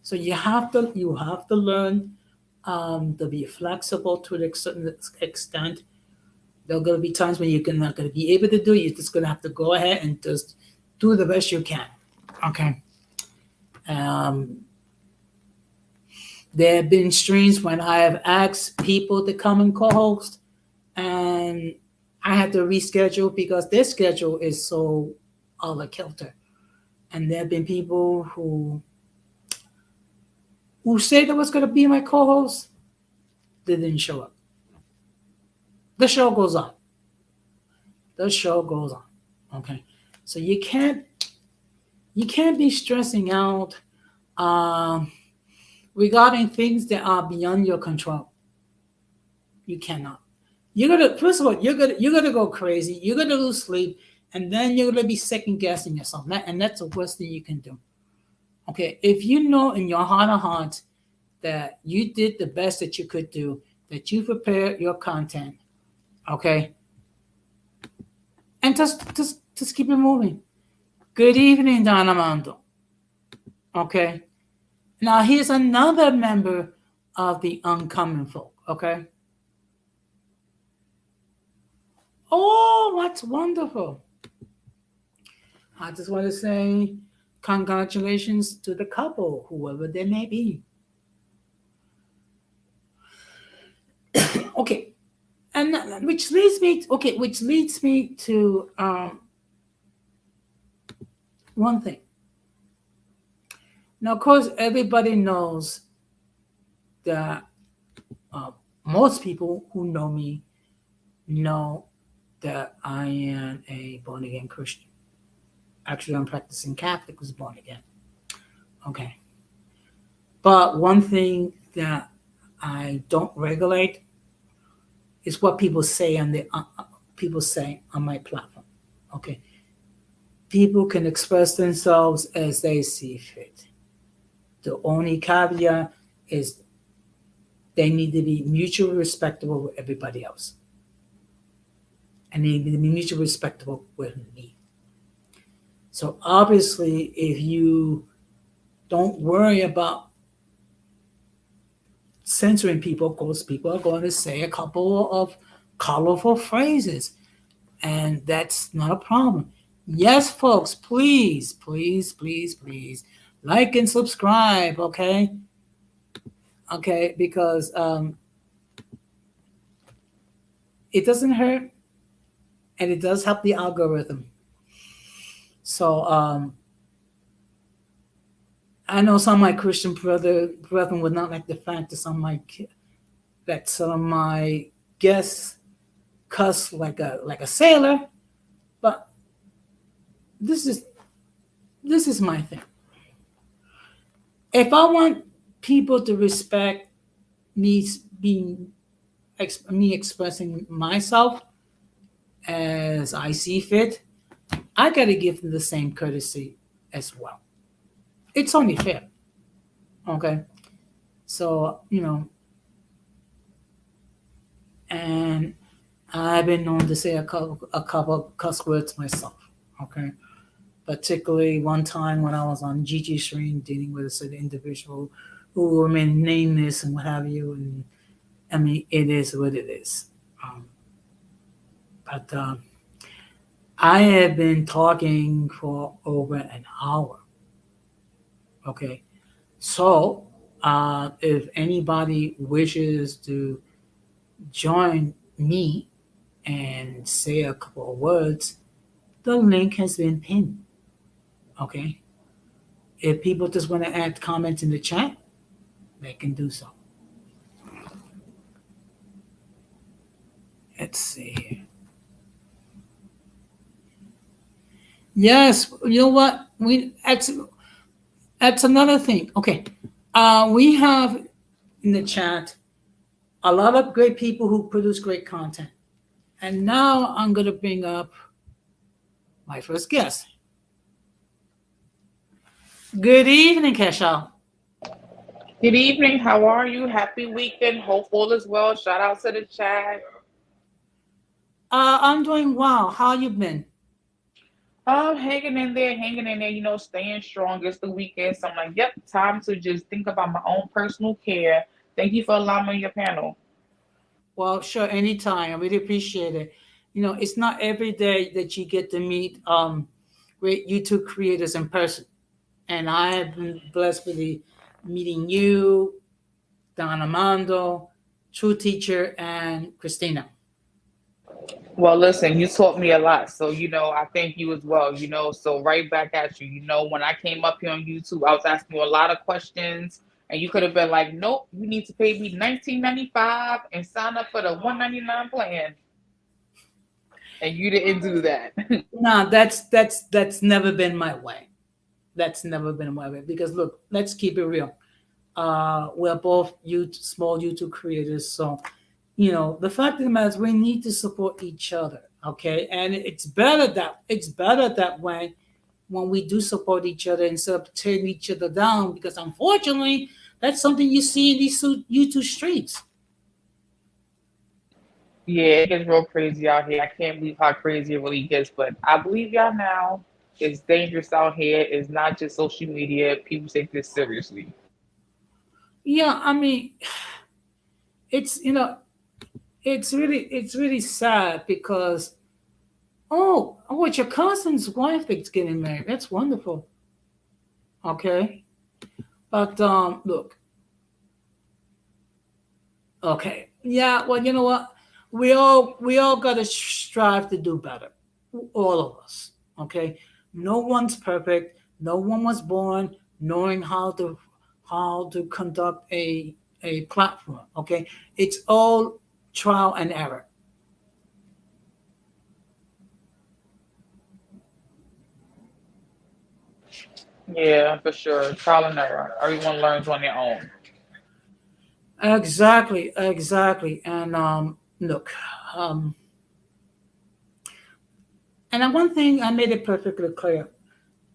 So you have to learn to be flexible to a certain extent. There are going to be times when you're not going to be able to do it. You're just going to have to go ahead and just do the best you can. Okay. Um, there have been streams when I have asked people to come and co-host, and I had to reschedule because their schedule is so out of kilter. And there have been people who said that was going to be my co-host. They didn't show up. The show goes on. The show goes on. Okay, so you can't be stressing out regarding things that are beyond your control. You cannot. You're gonna first of all you're gonna go crazy. You're gonna lose sleep, and then you're gonna be second guessing yourself. And that's the worst thing you can do. Okay, if you know in your heart of hearts that you did the best that you could do, that you prepared your content, okay, and just keep it moving. Good evening, Don Armando. Okay, now here's another member of the uncommon folk. Okay, oh, that's wonderful. I just want to say congratulations to the couple, whoever they may be. Okay, and which leads me to one thing. Now, of course, everybody knows that uh, most people who know me know that I am a born again Christian. Actually, I'm practicing Catholic, was born again. Okay, but one thing that I don't regulate is what people say on my platform. Okay, people can express themselves as they see fit. The only caveat is they need to be mutually respectable with everybody else, and they need to be mutually respectable with me. So obviously, if you don't worry about censoring people, of course, people are going to say a couple of colorful phrases, and that's not a problem. Yes, folks, please, please, please, please, like and subscribe, okay? Okay, because it doesn't hurt, and it does help the algorithm. So I know some of my Christian brethren would not like the fact that some of my guests cuss like a sailor, but this is this is my thing. If I want people to respect me being me expressing myself as I see fit, I got to give them the same courtesy as well. It's only fair. Okay. So, and I've been known to say a couple cuss words myself. Okay. Particularly one time when I was on Gigi screen dealing with a certain individual who remained nameless and what have you. And I mean, it is what it is. Um, but I have been talking for over an hour. Okay. So if anybody wishes to join me and say a couple of words, the link has been pinned. Okay. If people just want to add comments in the chat, they can do so. Let's see here. Yes, you know what? That's another thing. Okay. We have in the chat a lot of great people who produce great content. And now I'm gonna bring up my first guest. Good evening, Kesha.
Good evening. How are you? Happy weekend. Hope all is well. Shout out to the chat.
I'm doing well. How you been?
Hanging in there, staying strong. It's the weekend. So I'm like, yep, time to just think about my own personal care. Thank you for allowing me on your panel.
Well, sure, anytime. I really appreciate it. It's not every day that you get to meet great YouTube creators in person. And I have been blessed with meeting you, Don Armando, True Teacher, and Christina.
Well, listen, you taught me a lot. So, I thank you as well. So right back at you. When I came up here on YouTube, I was asking you a lot of questions. And you could have been like, nope, you need to pay me 19.95 and sign up for the 199 plan. And you didn't do that.
No, that's never been my way. That's never been my way. Because look, let's keep it real. We're both small YouTube creators, so the fact of the matter is we need to support each other. Okay, and it's better that way when we do support each other instead of tearing each other down. Because unfortunately, that's something you see in these YouTube streets.
Yeah, it gets real crazy out here. I can't believe how crazy it really gets, but I believe y'all now. It's dangerous out here. It's not just social media. People take this seriously.
Yeah, I mean, it's it's really sad because it's your cousin's wife that's getting married. That's wonderful. Okay, but look, okay, yeah. Well, you know what? We all gotta strive to do better. All of us. Okay, no one's perfect. No one was born knowing how to conduct a platform. Okay, it's all trial and error.
Yeah, for sure. Trial and error. Everyone learns on their own.
Exactly, exactly. And look, um, and one thing I made it perfectly clear: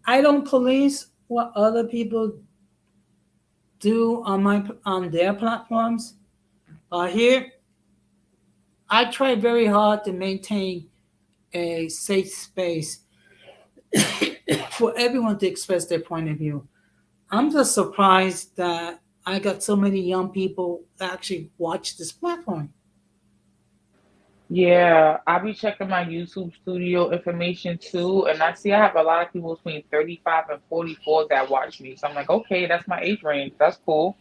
I don't police what other people do on their platforms. Here, I try very hard to maintain a safe space for everyone to express their point of view. I'm just surprised that I got so many young people that actually watch this platform.
Yeah, I be checking my YouTube studio information too, and I see I have a lot of people between 35 and 44 that watch me. So I'm like, okay, that's my age range. That's cool.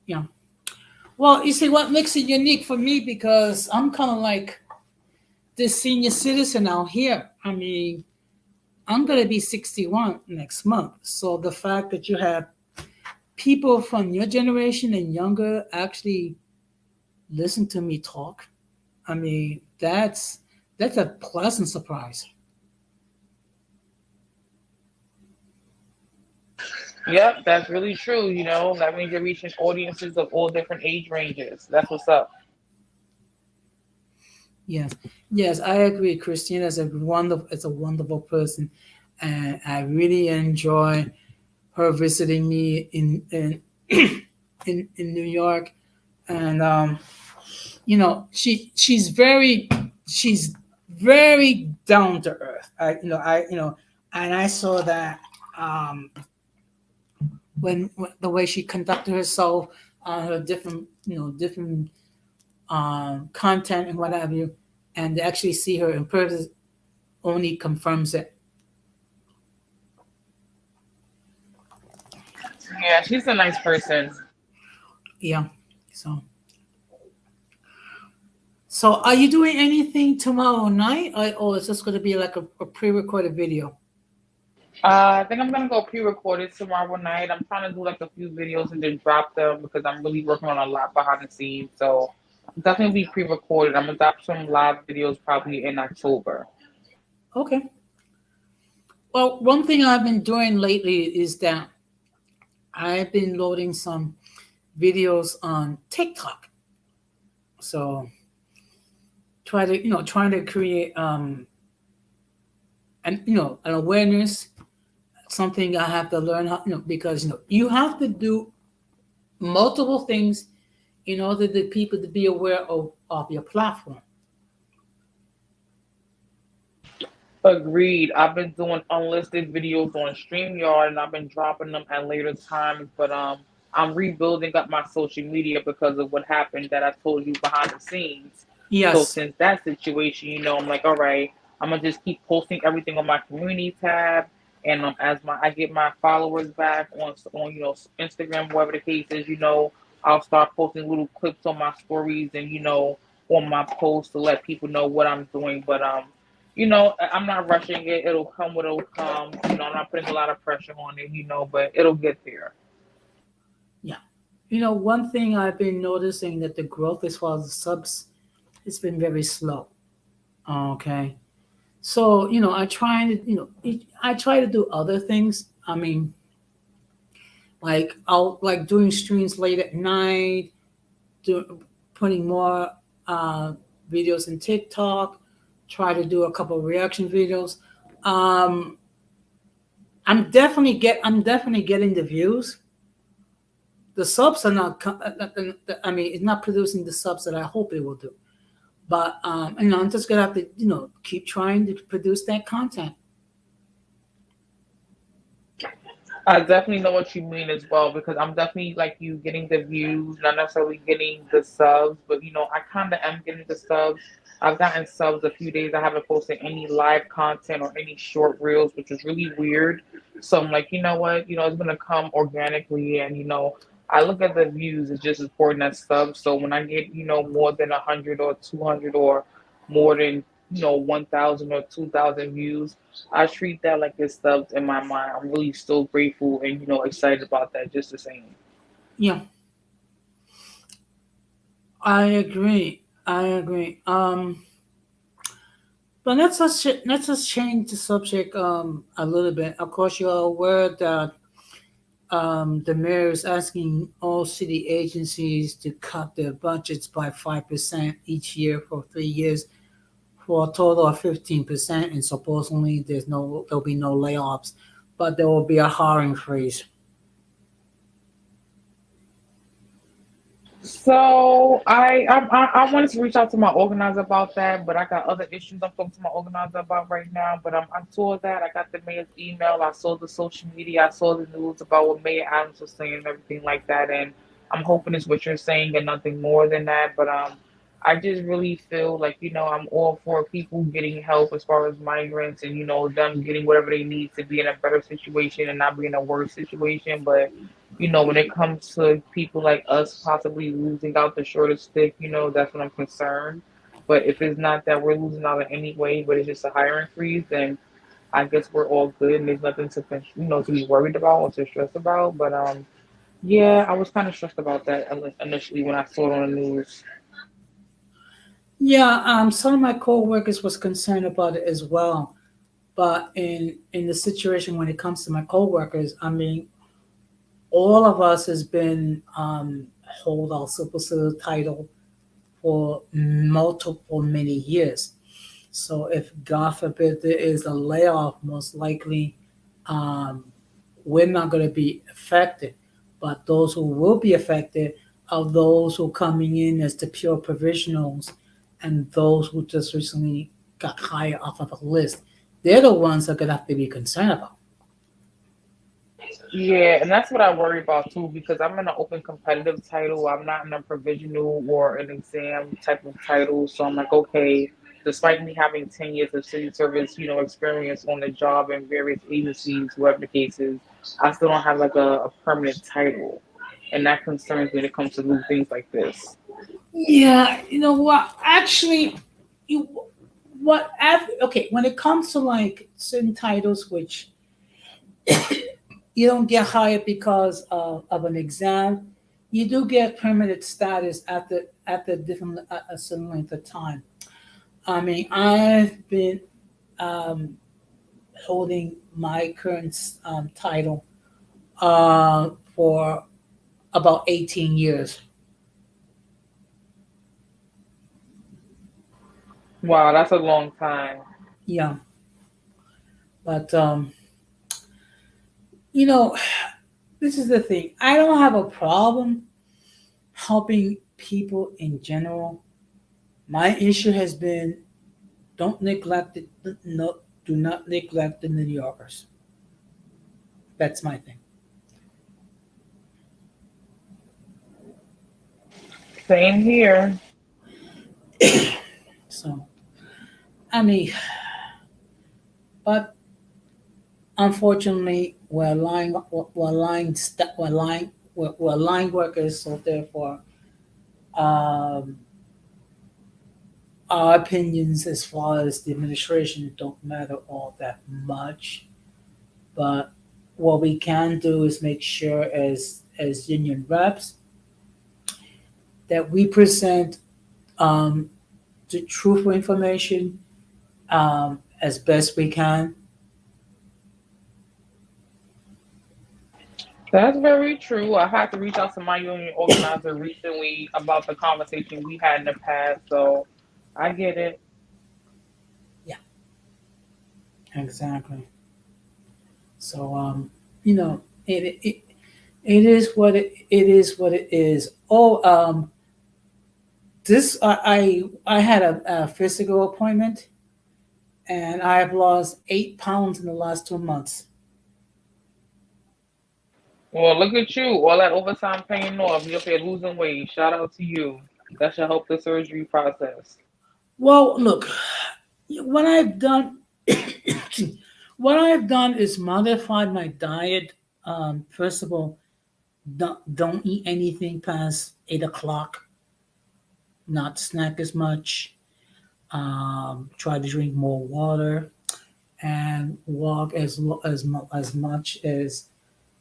Yeah. Well, you see, what makes it unique for me because I'm kind of like this senior citizen out here. I mean, I'm gonna be 61 next month, so the fact that you have people from your generation and younger actually listen to me talk, I mean, that's a pleasant surprise.
Yep, that's really true. That means you're reaching audiences of all different age ranges. That's what's up.
Yes, yes, I agree. Christina is a wonderful person, and I really enjoy her visiting me in in New York, and she's very down to earth. And I saw that um, when the way she conducted herself on her different content and what have you, and to actually see her in person only confirms it.
Yeah, she's a nice person.
Yeah. So are you doing anything tomorrow night, or is this going to be like a pre-recorded video?
I think I'm gonna go pre-record it tomorrow night. I'm trying to do like a few videos and then drop them because I'm really working on a lot behind the scenes. So definitely be pre-recorded. I'm gonna drop some live videos probably in October.
Okay. Well, one thing I've been doing lately is that I've been loading some videos on TikTok. So trying to create an awareness, something I have to learn how, because you have to do multiple things in order for people to be aware of your platform.
Agreed. I've been doing unlisted videos on StreamYard and I've been dropping them at later times, but I'm rebuilding up my social media because of what happened that I told you behind the scenes. So
Yes.
since that situation, I'm like, all right, I'm gonna just keep posting everything on my community tab, and as I get my followers back on Instagram, whatever the case is, I'll start posting little clips on my stories and on my posts to let people know what I'm doing. But I'm not rushing it. It'll come when it'll come. I'm not putting a lot of pressure on it, but it'll get there.
Yeah. One thing I've been noticing that the growth as far as the subs, it's been very slow. Okay. So, I try to do other things. I mean, like I'll like doing streams late at night, do putting more uh, videos in TikTok, try to do a couple of reaction videos. Um, I'm definitely getting the views. The subs are not. I mean, it's not producing the subs that I hope it will do. But I'm just gonna have to keep trying to produce that content.
I definitely know what you mean as well because I'm definitely like you getting the views, not necessarily getting the subs, but I kind of am getting the subs. I've gotten subs a few days. I haven't posted any live content or any short reels, which is really weird. So I'm like, you know what? It's gonna come organically, and I look at the views. It's just as important as subs. So when I get more than 100 or 200 or more than 1,000 or 2,000 views, I treat that like it's stubbed in my mind. I'm really still grateful and excited about that just the same.
Yeah, I agree. I agree. But let's just change the subject a little bit. Of course, you're aware that the mayor is asking all city agencies to cut their budgets by 5% each year for 3 years, for a total of 15%. And supposedly there'll be no layoffs, but there will be a hiring freeze.
So I wanted to reach out to my organizer about that, but I got other issues I'm talking to my organizer about right now. But I saw that I got the mayor's email, I saw the social media, I saw the news about what Mayor Adams was saying and everything like that, and I'm hoping it's what you're saying and nothing more than that. But I just really feel like I'm all for people getting help as far as migrants and them getting whatever they need to be in a better situation and not be in a worse situation, but when it comes to people like us possibly losing out the shortest stick, that's when I'm concerned. But if it's not that we're losing out in any way, but it's just a hiring freeze, then I guess we're all good and there's nothing to to be worried about or to stress about. But yeah, I was kind of stressed about that initially when I saw it on the news.
Yeah, some of my coworkers was concerned about it as well. But in the situation when it comes to my coworkers, I mean, all of us has been hold our superstar title for multiple many years. So if God forbid there is a layoff, most likely um, we're not going to be affected. But those who will be affected are those who are coming in as the pure provisionals and those who just recently got hired off of a list. They're the ones that are going to have to be concerned about.
Yeah, and that's what I worry about too, because I'm in an open competitive title. I'm not in a provisional or an exam type of title. So I'm like, okay, despite me having 10 years of civil service, experience on the job in various agencies, whatever the case is, I still don't have like a permanent title. And that concerns me when it comes to little things like this.
Yeah, you know what? Actually, you okay, when it comes to like certain titles which you don't get hired because of an exam, you do get permanent status at the different a certain length of time. I mean, I've been um, holding my current title for about 18 years.
Wow, that's a long time.
Yeah, but you know, this is the thing. I don't have a problem helping people in general. My issue has been don't neglect it. No, do not neglect the New Yorkers. That's my thing.
Same here.
So I mean, but unfortunately, we're line workers. So therefore, um, our opinions as far as the administration don't matter all that much. But what we can do is make sure as union reps that we present um, the truthful information as best we can.
That's very true. I had to reach out to my union organizer recently about the conversation we had in the past, so I get it.
Yeah, exactly. So you know, it is what it is what it is. Oh, this I had a physical appointment, and I have lost 8 pounds in the last 2 months.
Well, look at you, all that overtime paying off. You're up here losing weight. Shout out to you. That should help the surgery process.
Well, look, what I've done, what I've done is modified my diet. First of all, don't eat anything past 8 o'clock. Not snack as much. Try to drink more water and walk as much as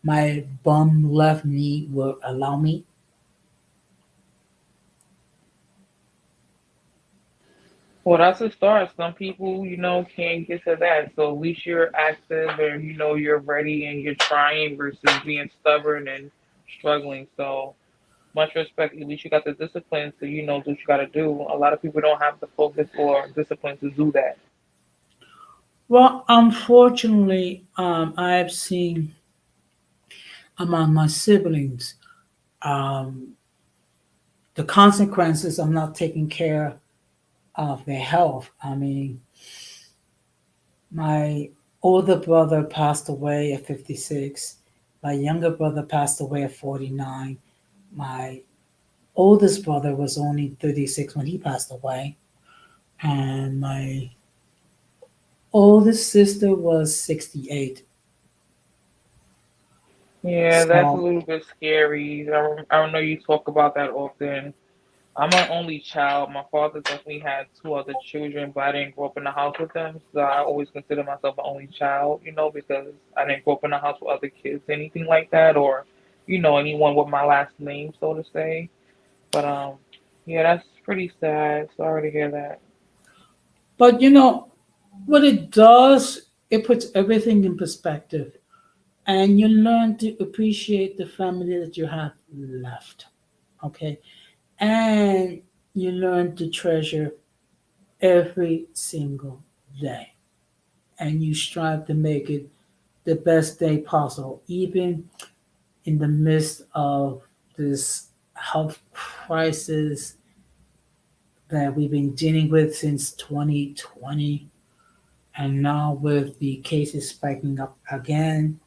my bum left knee will allow me.
Well, that's a start. Some people, can't get to that. So at least you're active and you're ready and you're trying versus being stubborn and struggling. So much respect. At least you got the discipline, so you know what you got to do. A lot of people don't have the focus or discipline to do that.
Well, unfortunately, I've seen among my siblings um, the consequences of not taking care of their health. I mean, my older brother passed away at 56. My younger brother passed away at 49. My oldest brother was only 36 when he passed away. And my oldest sister was 68.
Yeah, that's a
So,
little bit scary. I don't know you talk about that often. I'm an only child. My father definitely had two other children, but I didn't grow up in the house with them. So I always consider myself an only child, because I didn't grow up in a house with other kids, anything like that, or, anyone with my last name, so to say. But yeah, that's pretty sad. Sorry to hear that.
but what it does, it puts everything in perspective. And you learn to appreciate the family that you have left. Okay. And you learn to treasure every single day. And you strive to make it the best day possible, even in the midst of this health crisis that we've been dealing with since 2020, and now with the cases spiking up again.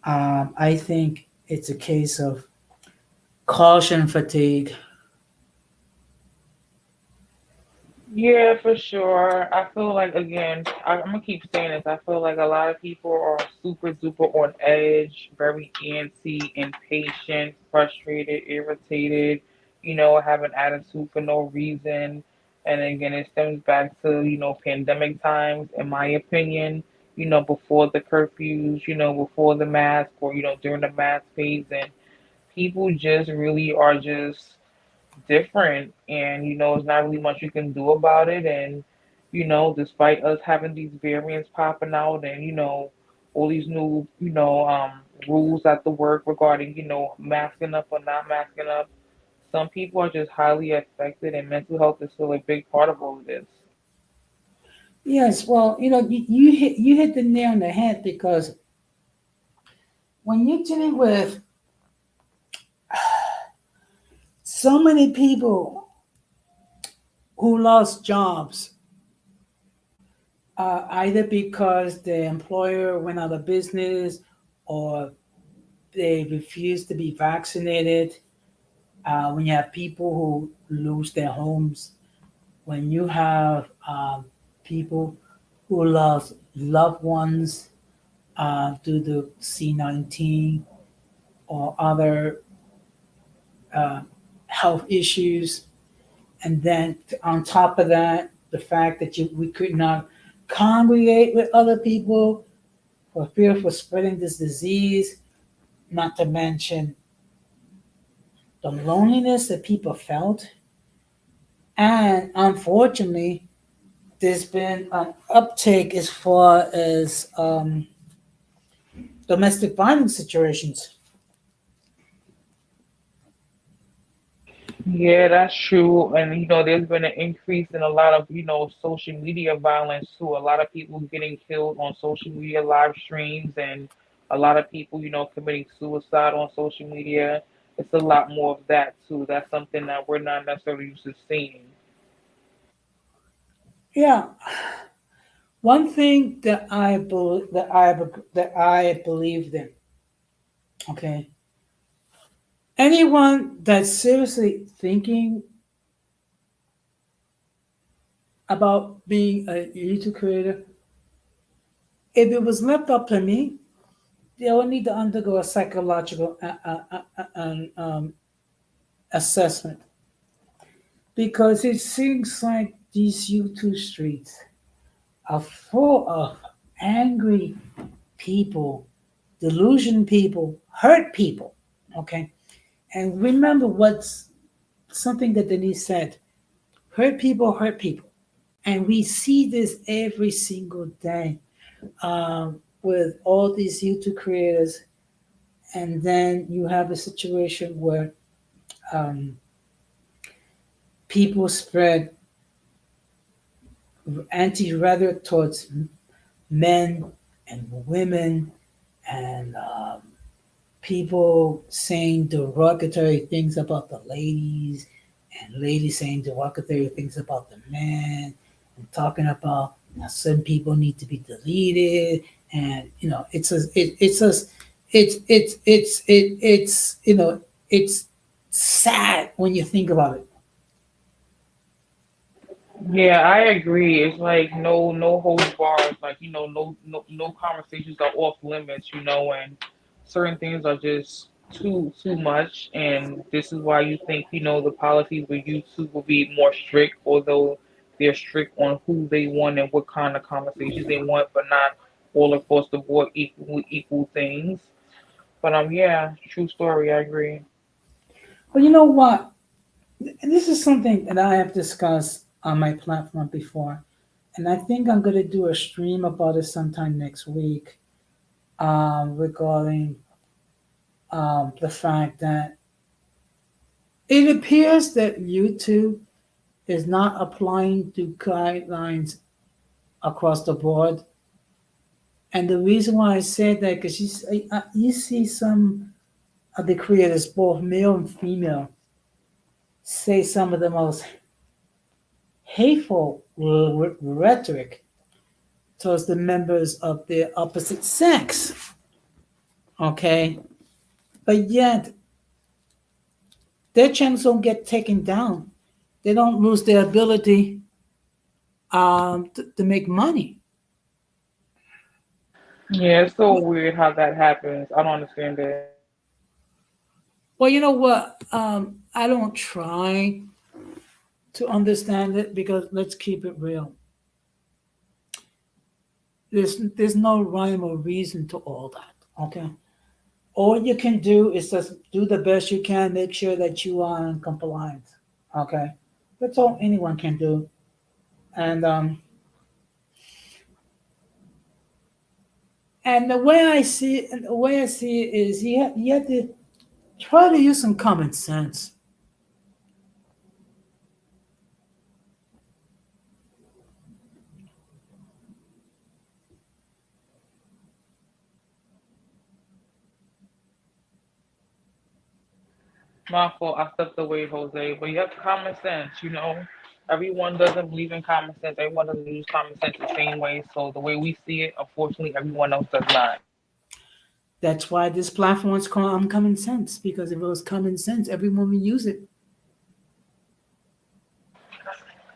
I think it's a case of caution fatigue.
Yeah, for sure. I feel like again, I'm gonna keep saying this. I feel like a lot of people are super duper on edge, very antsy, impatient, frustrated, irritated. Have an attitude for no reason. And again, it stems back to pandemic times, in my opinion. Before the curfews, before the mask, or during the mask phase, and people just really are just different, and there's not really much you can do about it. And despite us having these variants popping out, and all these new rules at the work regarding masking up or not masking up, some people are just highly affected, and mental health is still a big part of all of this.
Yes, well, you hit the nail on the head because when you're dealing with so many people who lost jobs, either because the employer went out of business or they refused to be vaccinated, when you have people who lose their homes, when you have people who lost loved ones due to C-19 or other uh, health issues, and then on top of that, the fact that we could not congregate with other people for fear for spreading this disease, not to mention the loneliness that people felt. And unfortunately, there's been an uptake as far as domestic violence situations.
Yeah, that's true. And there's been an increase in a lot of social media violence too. A lot of people getting killed on social media live streams, and a lot of people committing suicide on social media. It's a lot more of that too. That's something that we're not necessarily used to seeing.
Yeah, one thing that I believed in. Okay, anyone that's seriously thinking about being a YouTube creator, if it was left up to me, they will need to undergo a psychological assessment because it seems like these YouTube streets are full of angry people, delusion people, hurt people. Okay, and remember what's something that Denise said: hurt people, and we see this every single day with all these YouTube creators. And then you have a situation where um, people spread anti-rhetoric towards men and women, and people saying derogatory things about the ladies, and ladies saying derogatory things about the men, and talking about some people need to be deleted. And it's sad when you think about it.
Yeah, I agree. It's like no holds bars. Like no conversations are off limits. And certain things are just too much. And this is why you think the policies with YouTube will be more strict, although they're strict on who they want and what kind of conversations they want, but not all across the board equal things. But yeah, true story. I agree.
But you know what? This is something that I have discussed on my platform before, and I think I'm going to do a stream about it sometime next week, regarding the fact that it appears that YouTube is not applying to guidelines across the board And the reason why I said that, because you see some of the creators, both male and female, say some of the most hateful rhetoric towards the members of their opposite sex. Okay? But yet, their channels don't get taken down. They don't lose their ability to make money.
Yeah, it's so weird how that happens. I don't understand it.
Well, you know what? I don't try to understand it because let's keep it real. There's no rhyme or reason to all that. Okay, all you can do is just do the best you can. Make sure that you are in compliance. Okay, that's all anyone can do. And the way I see it is you have to try to use some common sense.
My fault. I stepped away, Jose. But you have common sense, you know. Everyone doesn't believe in common sense. Everyone doesn't use common sense the same way. So the way we see it, unfortunately, everyone else does not.
That's why this platform is called Uncommon Sense because if it was common sense, everyone would use it.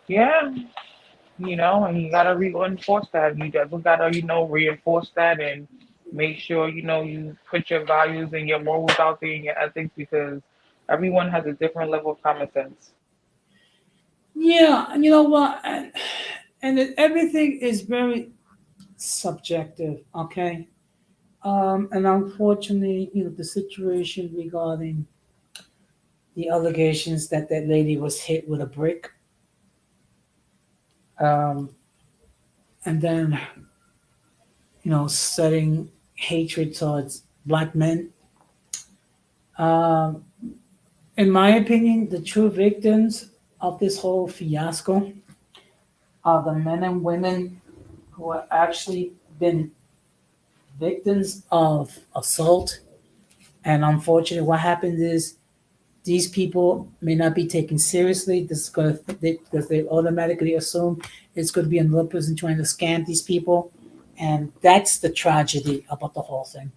Yeah, and you gotta reinforce that. You definitely gotta, reinforce that and make sure, you put your values and your morals out there and your ethics because everyone has a different level of common sense.
Yeah, and you know what? Everything is very subjective. Okay, and unfortunately, the situation regarding the allegations that that lady was hit with a brick, um, and then setting hatred towards black men. Um, in my opinion, the true victims of this whole fiasco are the men and women who have actually been victims of assault. And unfortunately, what happens is these people may not be taken seriously. This is going to because they automatically assume it's going to be another person trying to scam these people, and that's the tragedy about the whole thing.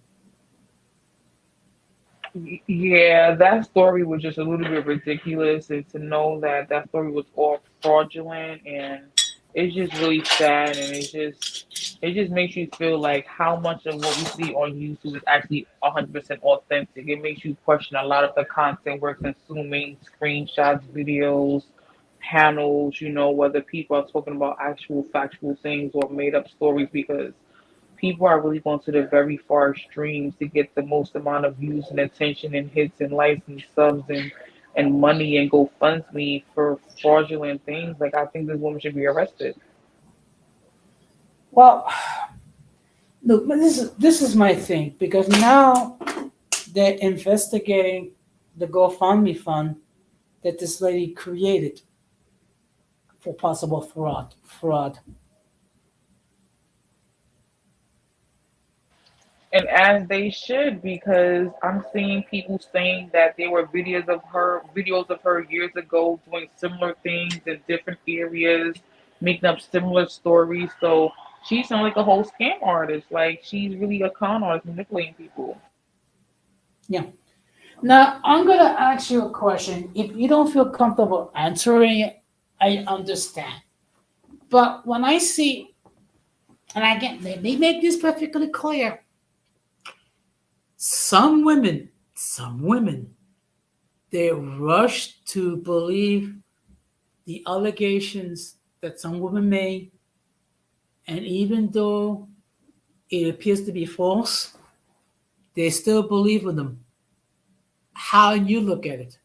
Yeah, that story was just a little bit ridiculous, and to know that that story was all fraudulent, and it's just really sad, and it just makes you feel like how much of what we see on YouTube is actually 100% authentic. It makes you question a lot of the content we're consuming, screenshots, videos, panels. Whether people are talking about actual factual things or made up stories because people are really going to the very far extremes to get the most amount of views and attention and hits and likes and subs and money and GoFundMe for fraudulent things. Like I think this woman should be arrested.
Well, look, but this is my thing because now they're investigating the GoFundMe fund that this lady created for possible fraud.
And as they should, because I'm seeing people saying that there were videos of her years ago doing similar things in different areas, making up similar stories. So she sounds like a whole scam artist. Like she's really a con artist manipulating people.
Yeah. Now I'm gonna ask you a question. If you don't feel comfortable answering it, I understand. But when I see, and again, they make this perfectly clear. Some women, they rush to believe the allegations that some women made, and even though it appears to be false, they still believe in them. How you look at it?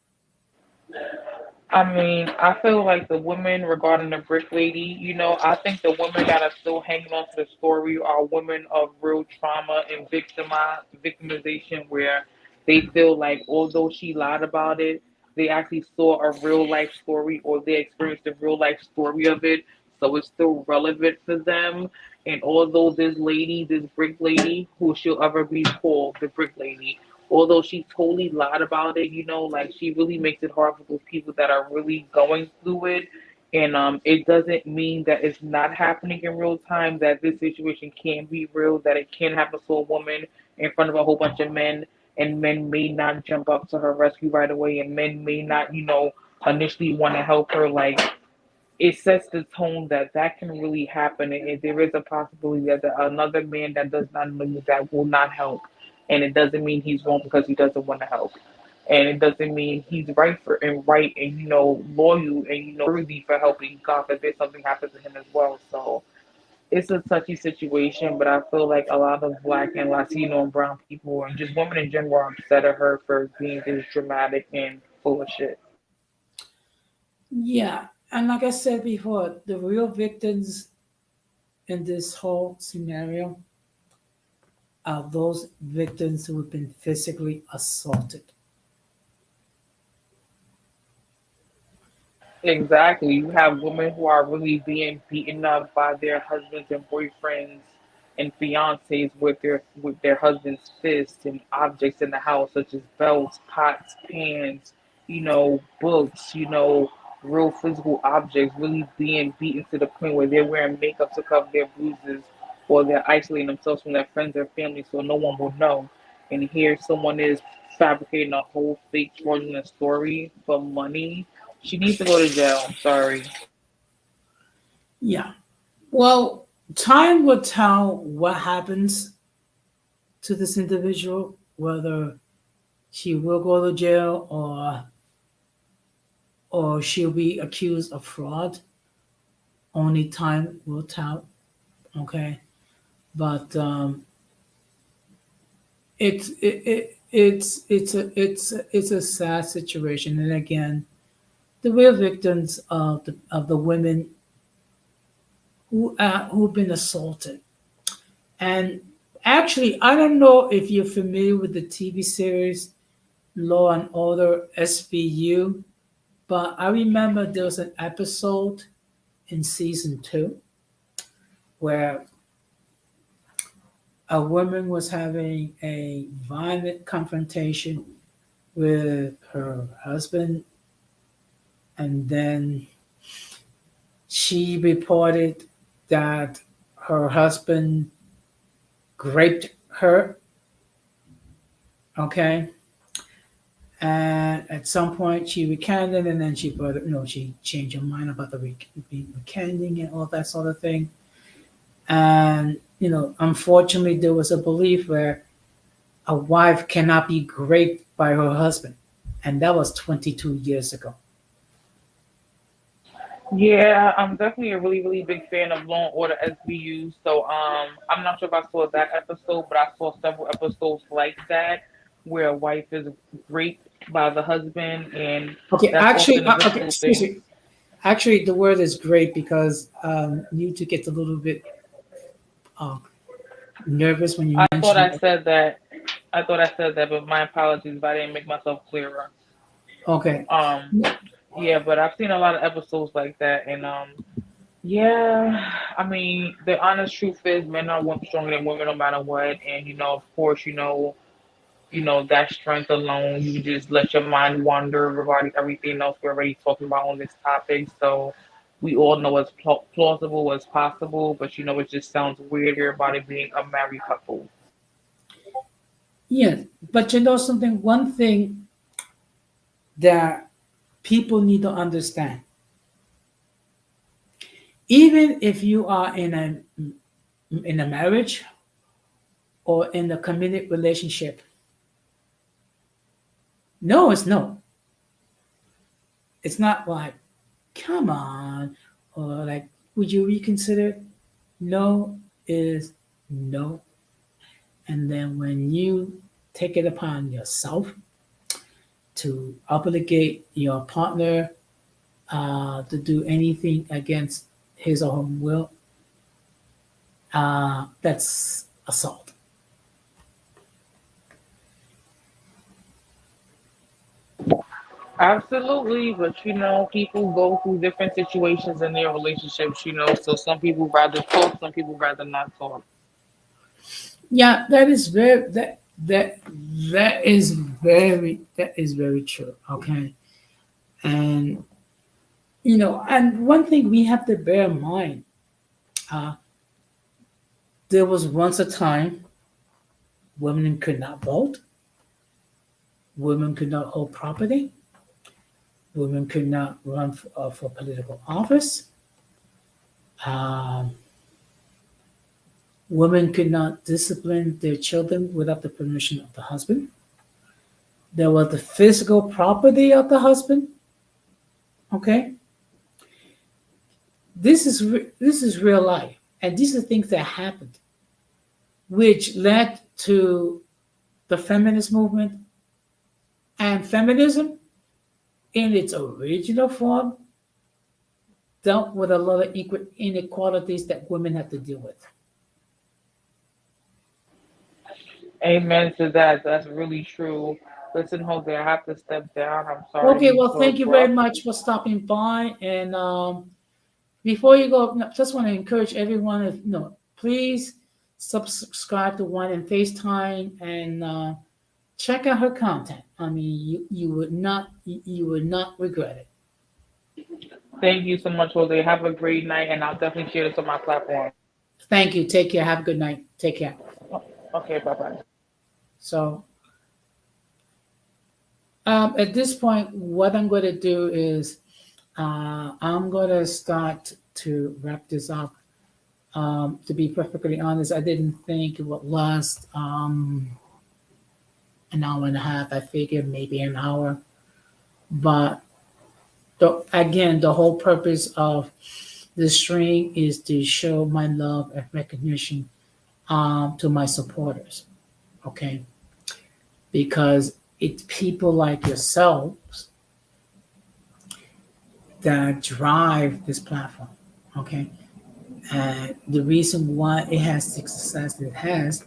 I mean, I feel like the women regarding the brick lady, I think the women that are still hanging on to the story are women of real trauma and victimization where they feel like although she lied about it, they actually saw a real life story or they experienced a real life story of it. So it's still relevant for them. And although this lady, this brick lady, who she'll ever be called, the brick lady, although she totally lied about it, like she really makes it hard for those people that are really going through it. And it doesn't mean that it's not happening in real time, that this situation can be real, that it can happen to a woman in front of a whole bunch of men, and men may not jump up to her rescue right away, and men may not, initially want to help her. Like, it sets the tone that that can really happen, and there is a possibility that another man that does not know you that will not help, and it doesn't mean he's wrong because he doesn't want to help, and it doesn't mean he's right and loyal and worthy for helping. God forbid something happens to him as well. So it's a touchy situation, but I feel like a lot of Black and Latino and brown people and just women in general are upset at her for being this dramatic and full of shit.
Yeah, and like I said before, the real victims in this whole scenario are those victims who have been physically assaulted.
Exactly. You have women who are really being beaten up by their husbands and boyfriends and fiancés with their husbands' fists and objects in the house such as belts, pots, pans, books, real physical objects really being beaten to the point where they're wearing makeup to cover their bruises or they're isolating themselves from their friends or family so no one will know. And here someone is fabricating a whole fake fraudulent story for money. She needs to go to jail. I'm sorry.
Yeah. Well, time will tell what happens to this individual, whether she will go to jail or she'll be accused of fraud. Only time will tell. Okay, but it's a sad situation, and again, the real victims of the women who've been assaulted. And actually, I don't know if you're familiar with the TV series Law and Order SVU, but I remember there was an episode in season two where a woman was having a violent confrontation with her husband, and then she reported that her husband raped her. Okay, and at some point she recanted, and then she changed her mind about the recanting and all that sort of thing. And unfortunately, there was a belief where a wife cannot be raped by her husband, and that was 22 years ago.
Yeah, I'm definitely a really, really big fan of Law and Order SVU. So I'm not sure if I saw that episode, but I saw several episodes like that where a wife is raped by the husband, and
Okay,
that's
actually,
often a
okay,
difficult
excuse
thing.
me. Actually, the word is great because you to get a little bit uh, nervous when you
I thought
mention
I
it.
said that. I thought I said that, but my apologies if I didn't make myself clearer.
Okay.
Um, yeah, but I've seen a lot of episodes like that, and yeah, I mean, the honest truth is, men are stronger than women no matter what, and of course, that strength alone, you just let your mind wander regarding everything else we're already talking about on this topic. So we all know it's plausible as possible, but it just sounds weirder about it being a married couple.
Yeah, but you know something? One thing that people need to understand, even if you are in a marriage or in a committed relationship, no is no. It's not like, come on, or like, would you reconsider? No is no. And then when you take it upon yourself to obligate your partner to do anything against his or her will, that's assault.
Absolutely, but people go through different situations in their relationships, so some people rather talk, some people rather not talk.
Yeah, that is very true. Okay, and and one thing we have to bear in mind, uh, there was once a time women could not vote, women could not hold property, women could not run for political office, um, women could not discipline their children without the permission of the husband. There was the physical property of the husband. Okay, this is real life, and these are things that happened, which led to the feminist movement and feminism in its original form dealt with a lot of inequalities that women have to deal with.
Amen to that. That's really true. Listen, Jose, I have to step down. I'm sorry to
Okay,
be
well,
so
thank you very
abrupt.
much for stopping by. And before you go, no, just want to encourage everyone, if please subscribe to One and FaceTime and check out her content. I mean, you would not regret it.
Thank you so much, Jose. Have a great night, and I'll definitely share this on my platform.
Thank you. Take care. Have a good night. Take care.
Okay, bye bye.
So at this point, what I'm going to do is I'm going to start to wrap this up. To be perfectly honest, I didn't think it would last an hour and a half. I figured maybe an hour. But again, the whole purpose of this stream is to show my love and recognition to my supporters. Okay, because it's people like yourselves that drive this platform. Okay, and the reason why it has the success it has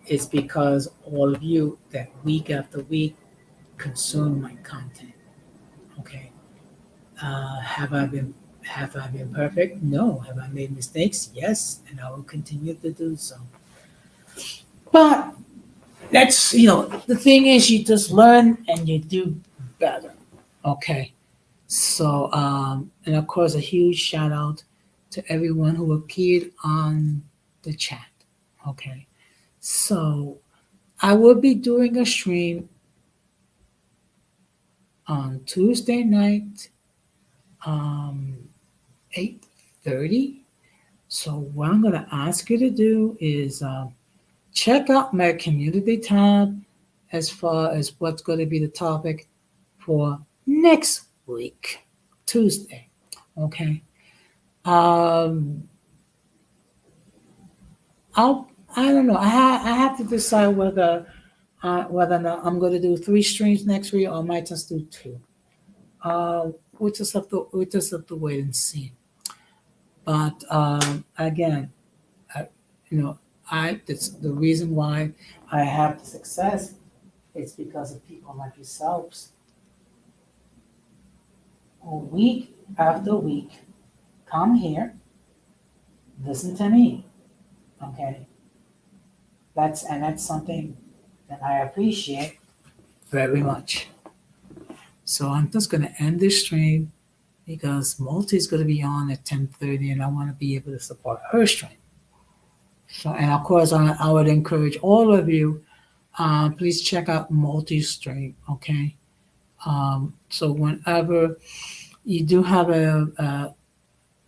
is because all of you that week after week consume my content. Okay, have I been perfect? No. Have I made mistakes? Yes, and I will continue to do so. But that's the thing is you just learn and you do better. Okay. So and of course a huge shout out to everyone who appeared on the chat. Okay. So I will be doing a stream on Tuesday night, um 8:30. So what I'm gonna ask you to do is check out my community tab as far as what's going to be the topic for next week, Tuesday. Okay. Um, I don't know. I have to decide whether or not I'm going to do 3 streams next week or I might just do 2. We just have to wait and see. But again, I, you know, that's the reason why I have success. It's because of people like yourselves who week after week come here, listen to me. Okay, that's something that I appreciate very much. So I'm just gonna end this stream because Multi is gonna be on at 10:30, and I want to be able to support her stream. So and of course I would encourage all of you, please check out Multi stream. Okay, so whenever you do have a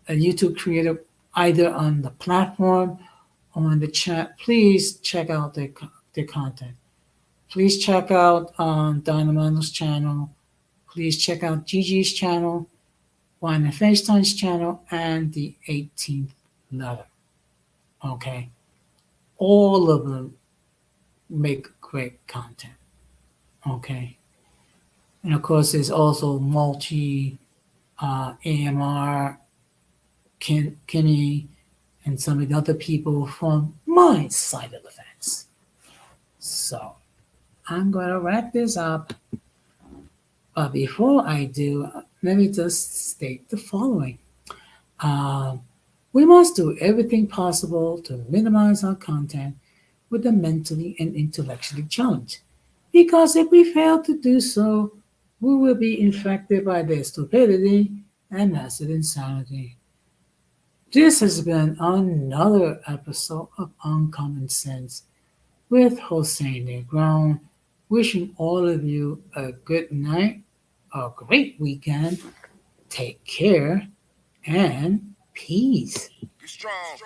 YouTube creator either on the platform or in the chat, please check out their content. Please check out Dynamo's channel. Please check out Gigi's channel, Wine and FaceTime's channel, and the 18th Letter. Okay. All of them make great content. Okay. And of course, there's also multi AMR, Kenny, and some of the other people from my side of the fence. So I'm going to wrap this up. But before I do, let me just state the following. Um, we must do everything possible to minimize our content with the mentally and intellectually challenged. Because if we fail to do so, we will be infected by their stupidity and massive insanity. This has been another episode of Uncommon Sense with Hossein Negron, wishing all of you a good night, a great weekend, take care, and peace.
Be strong.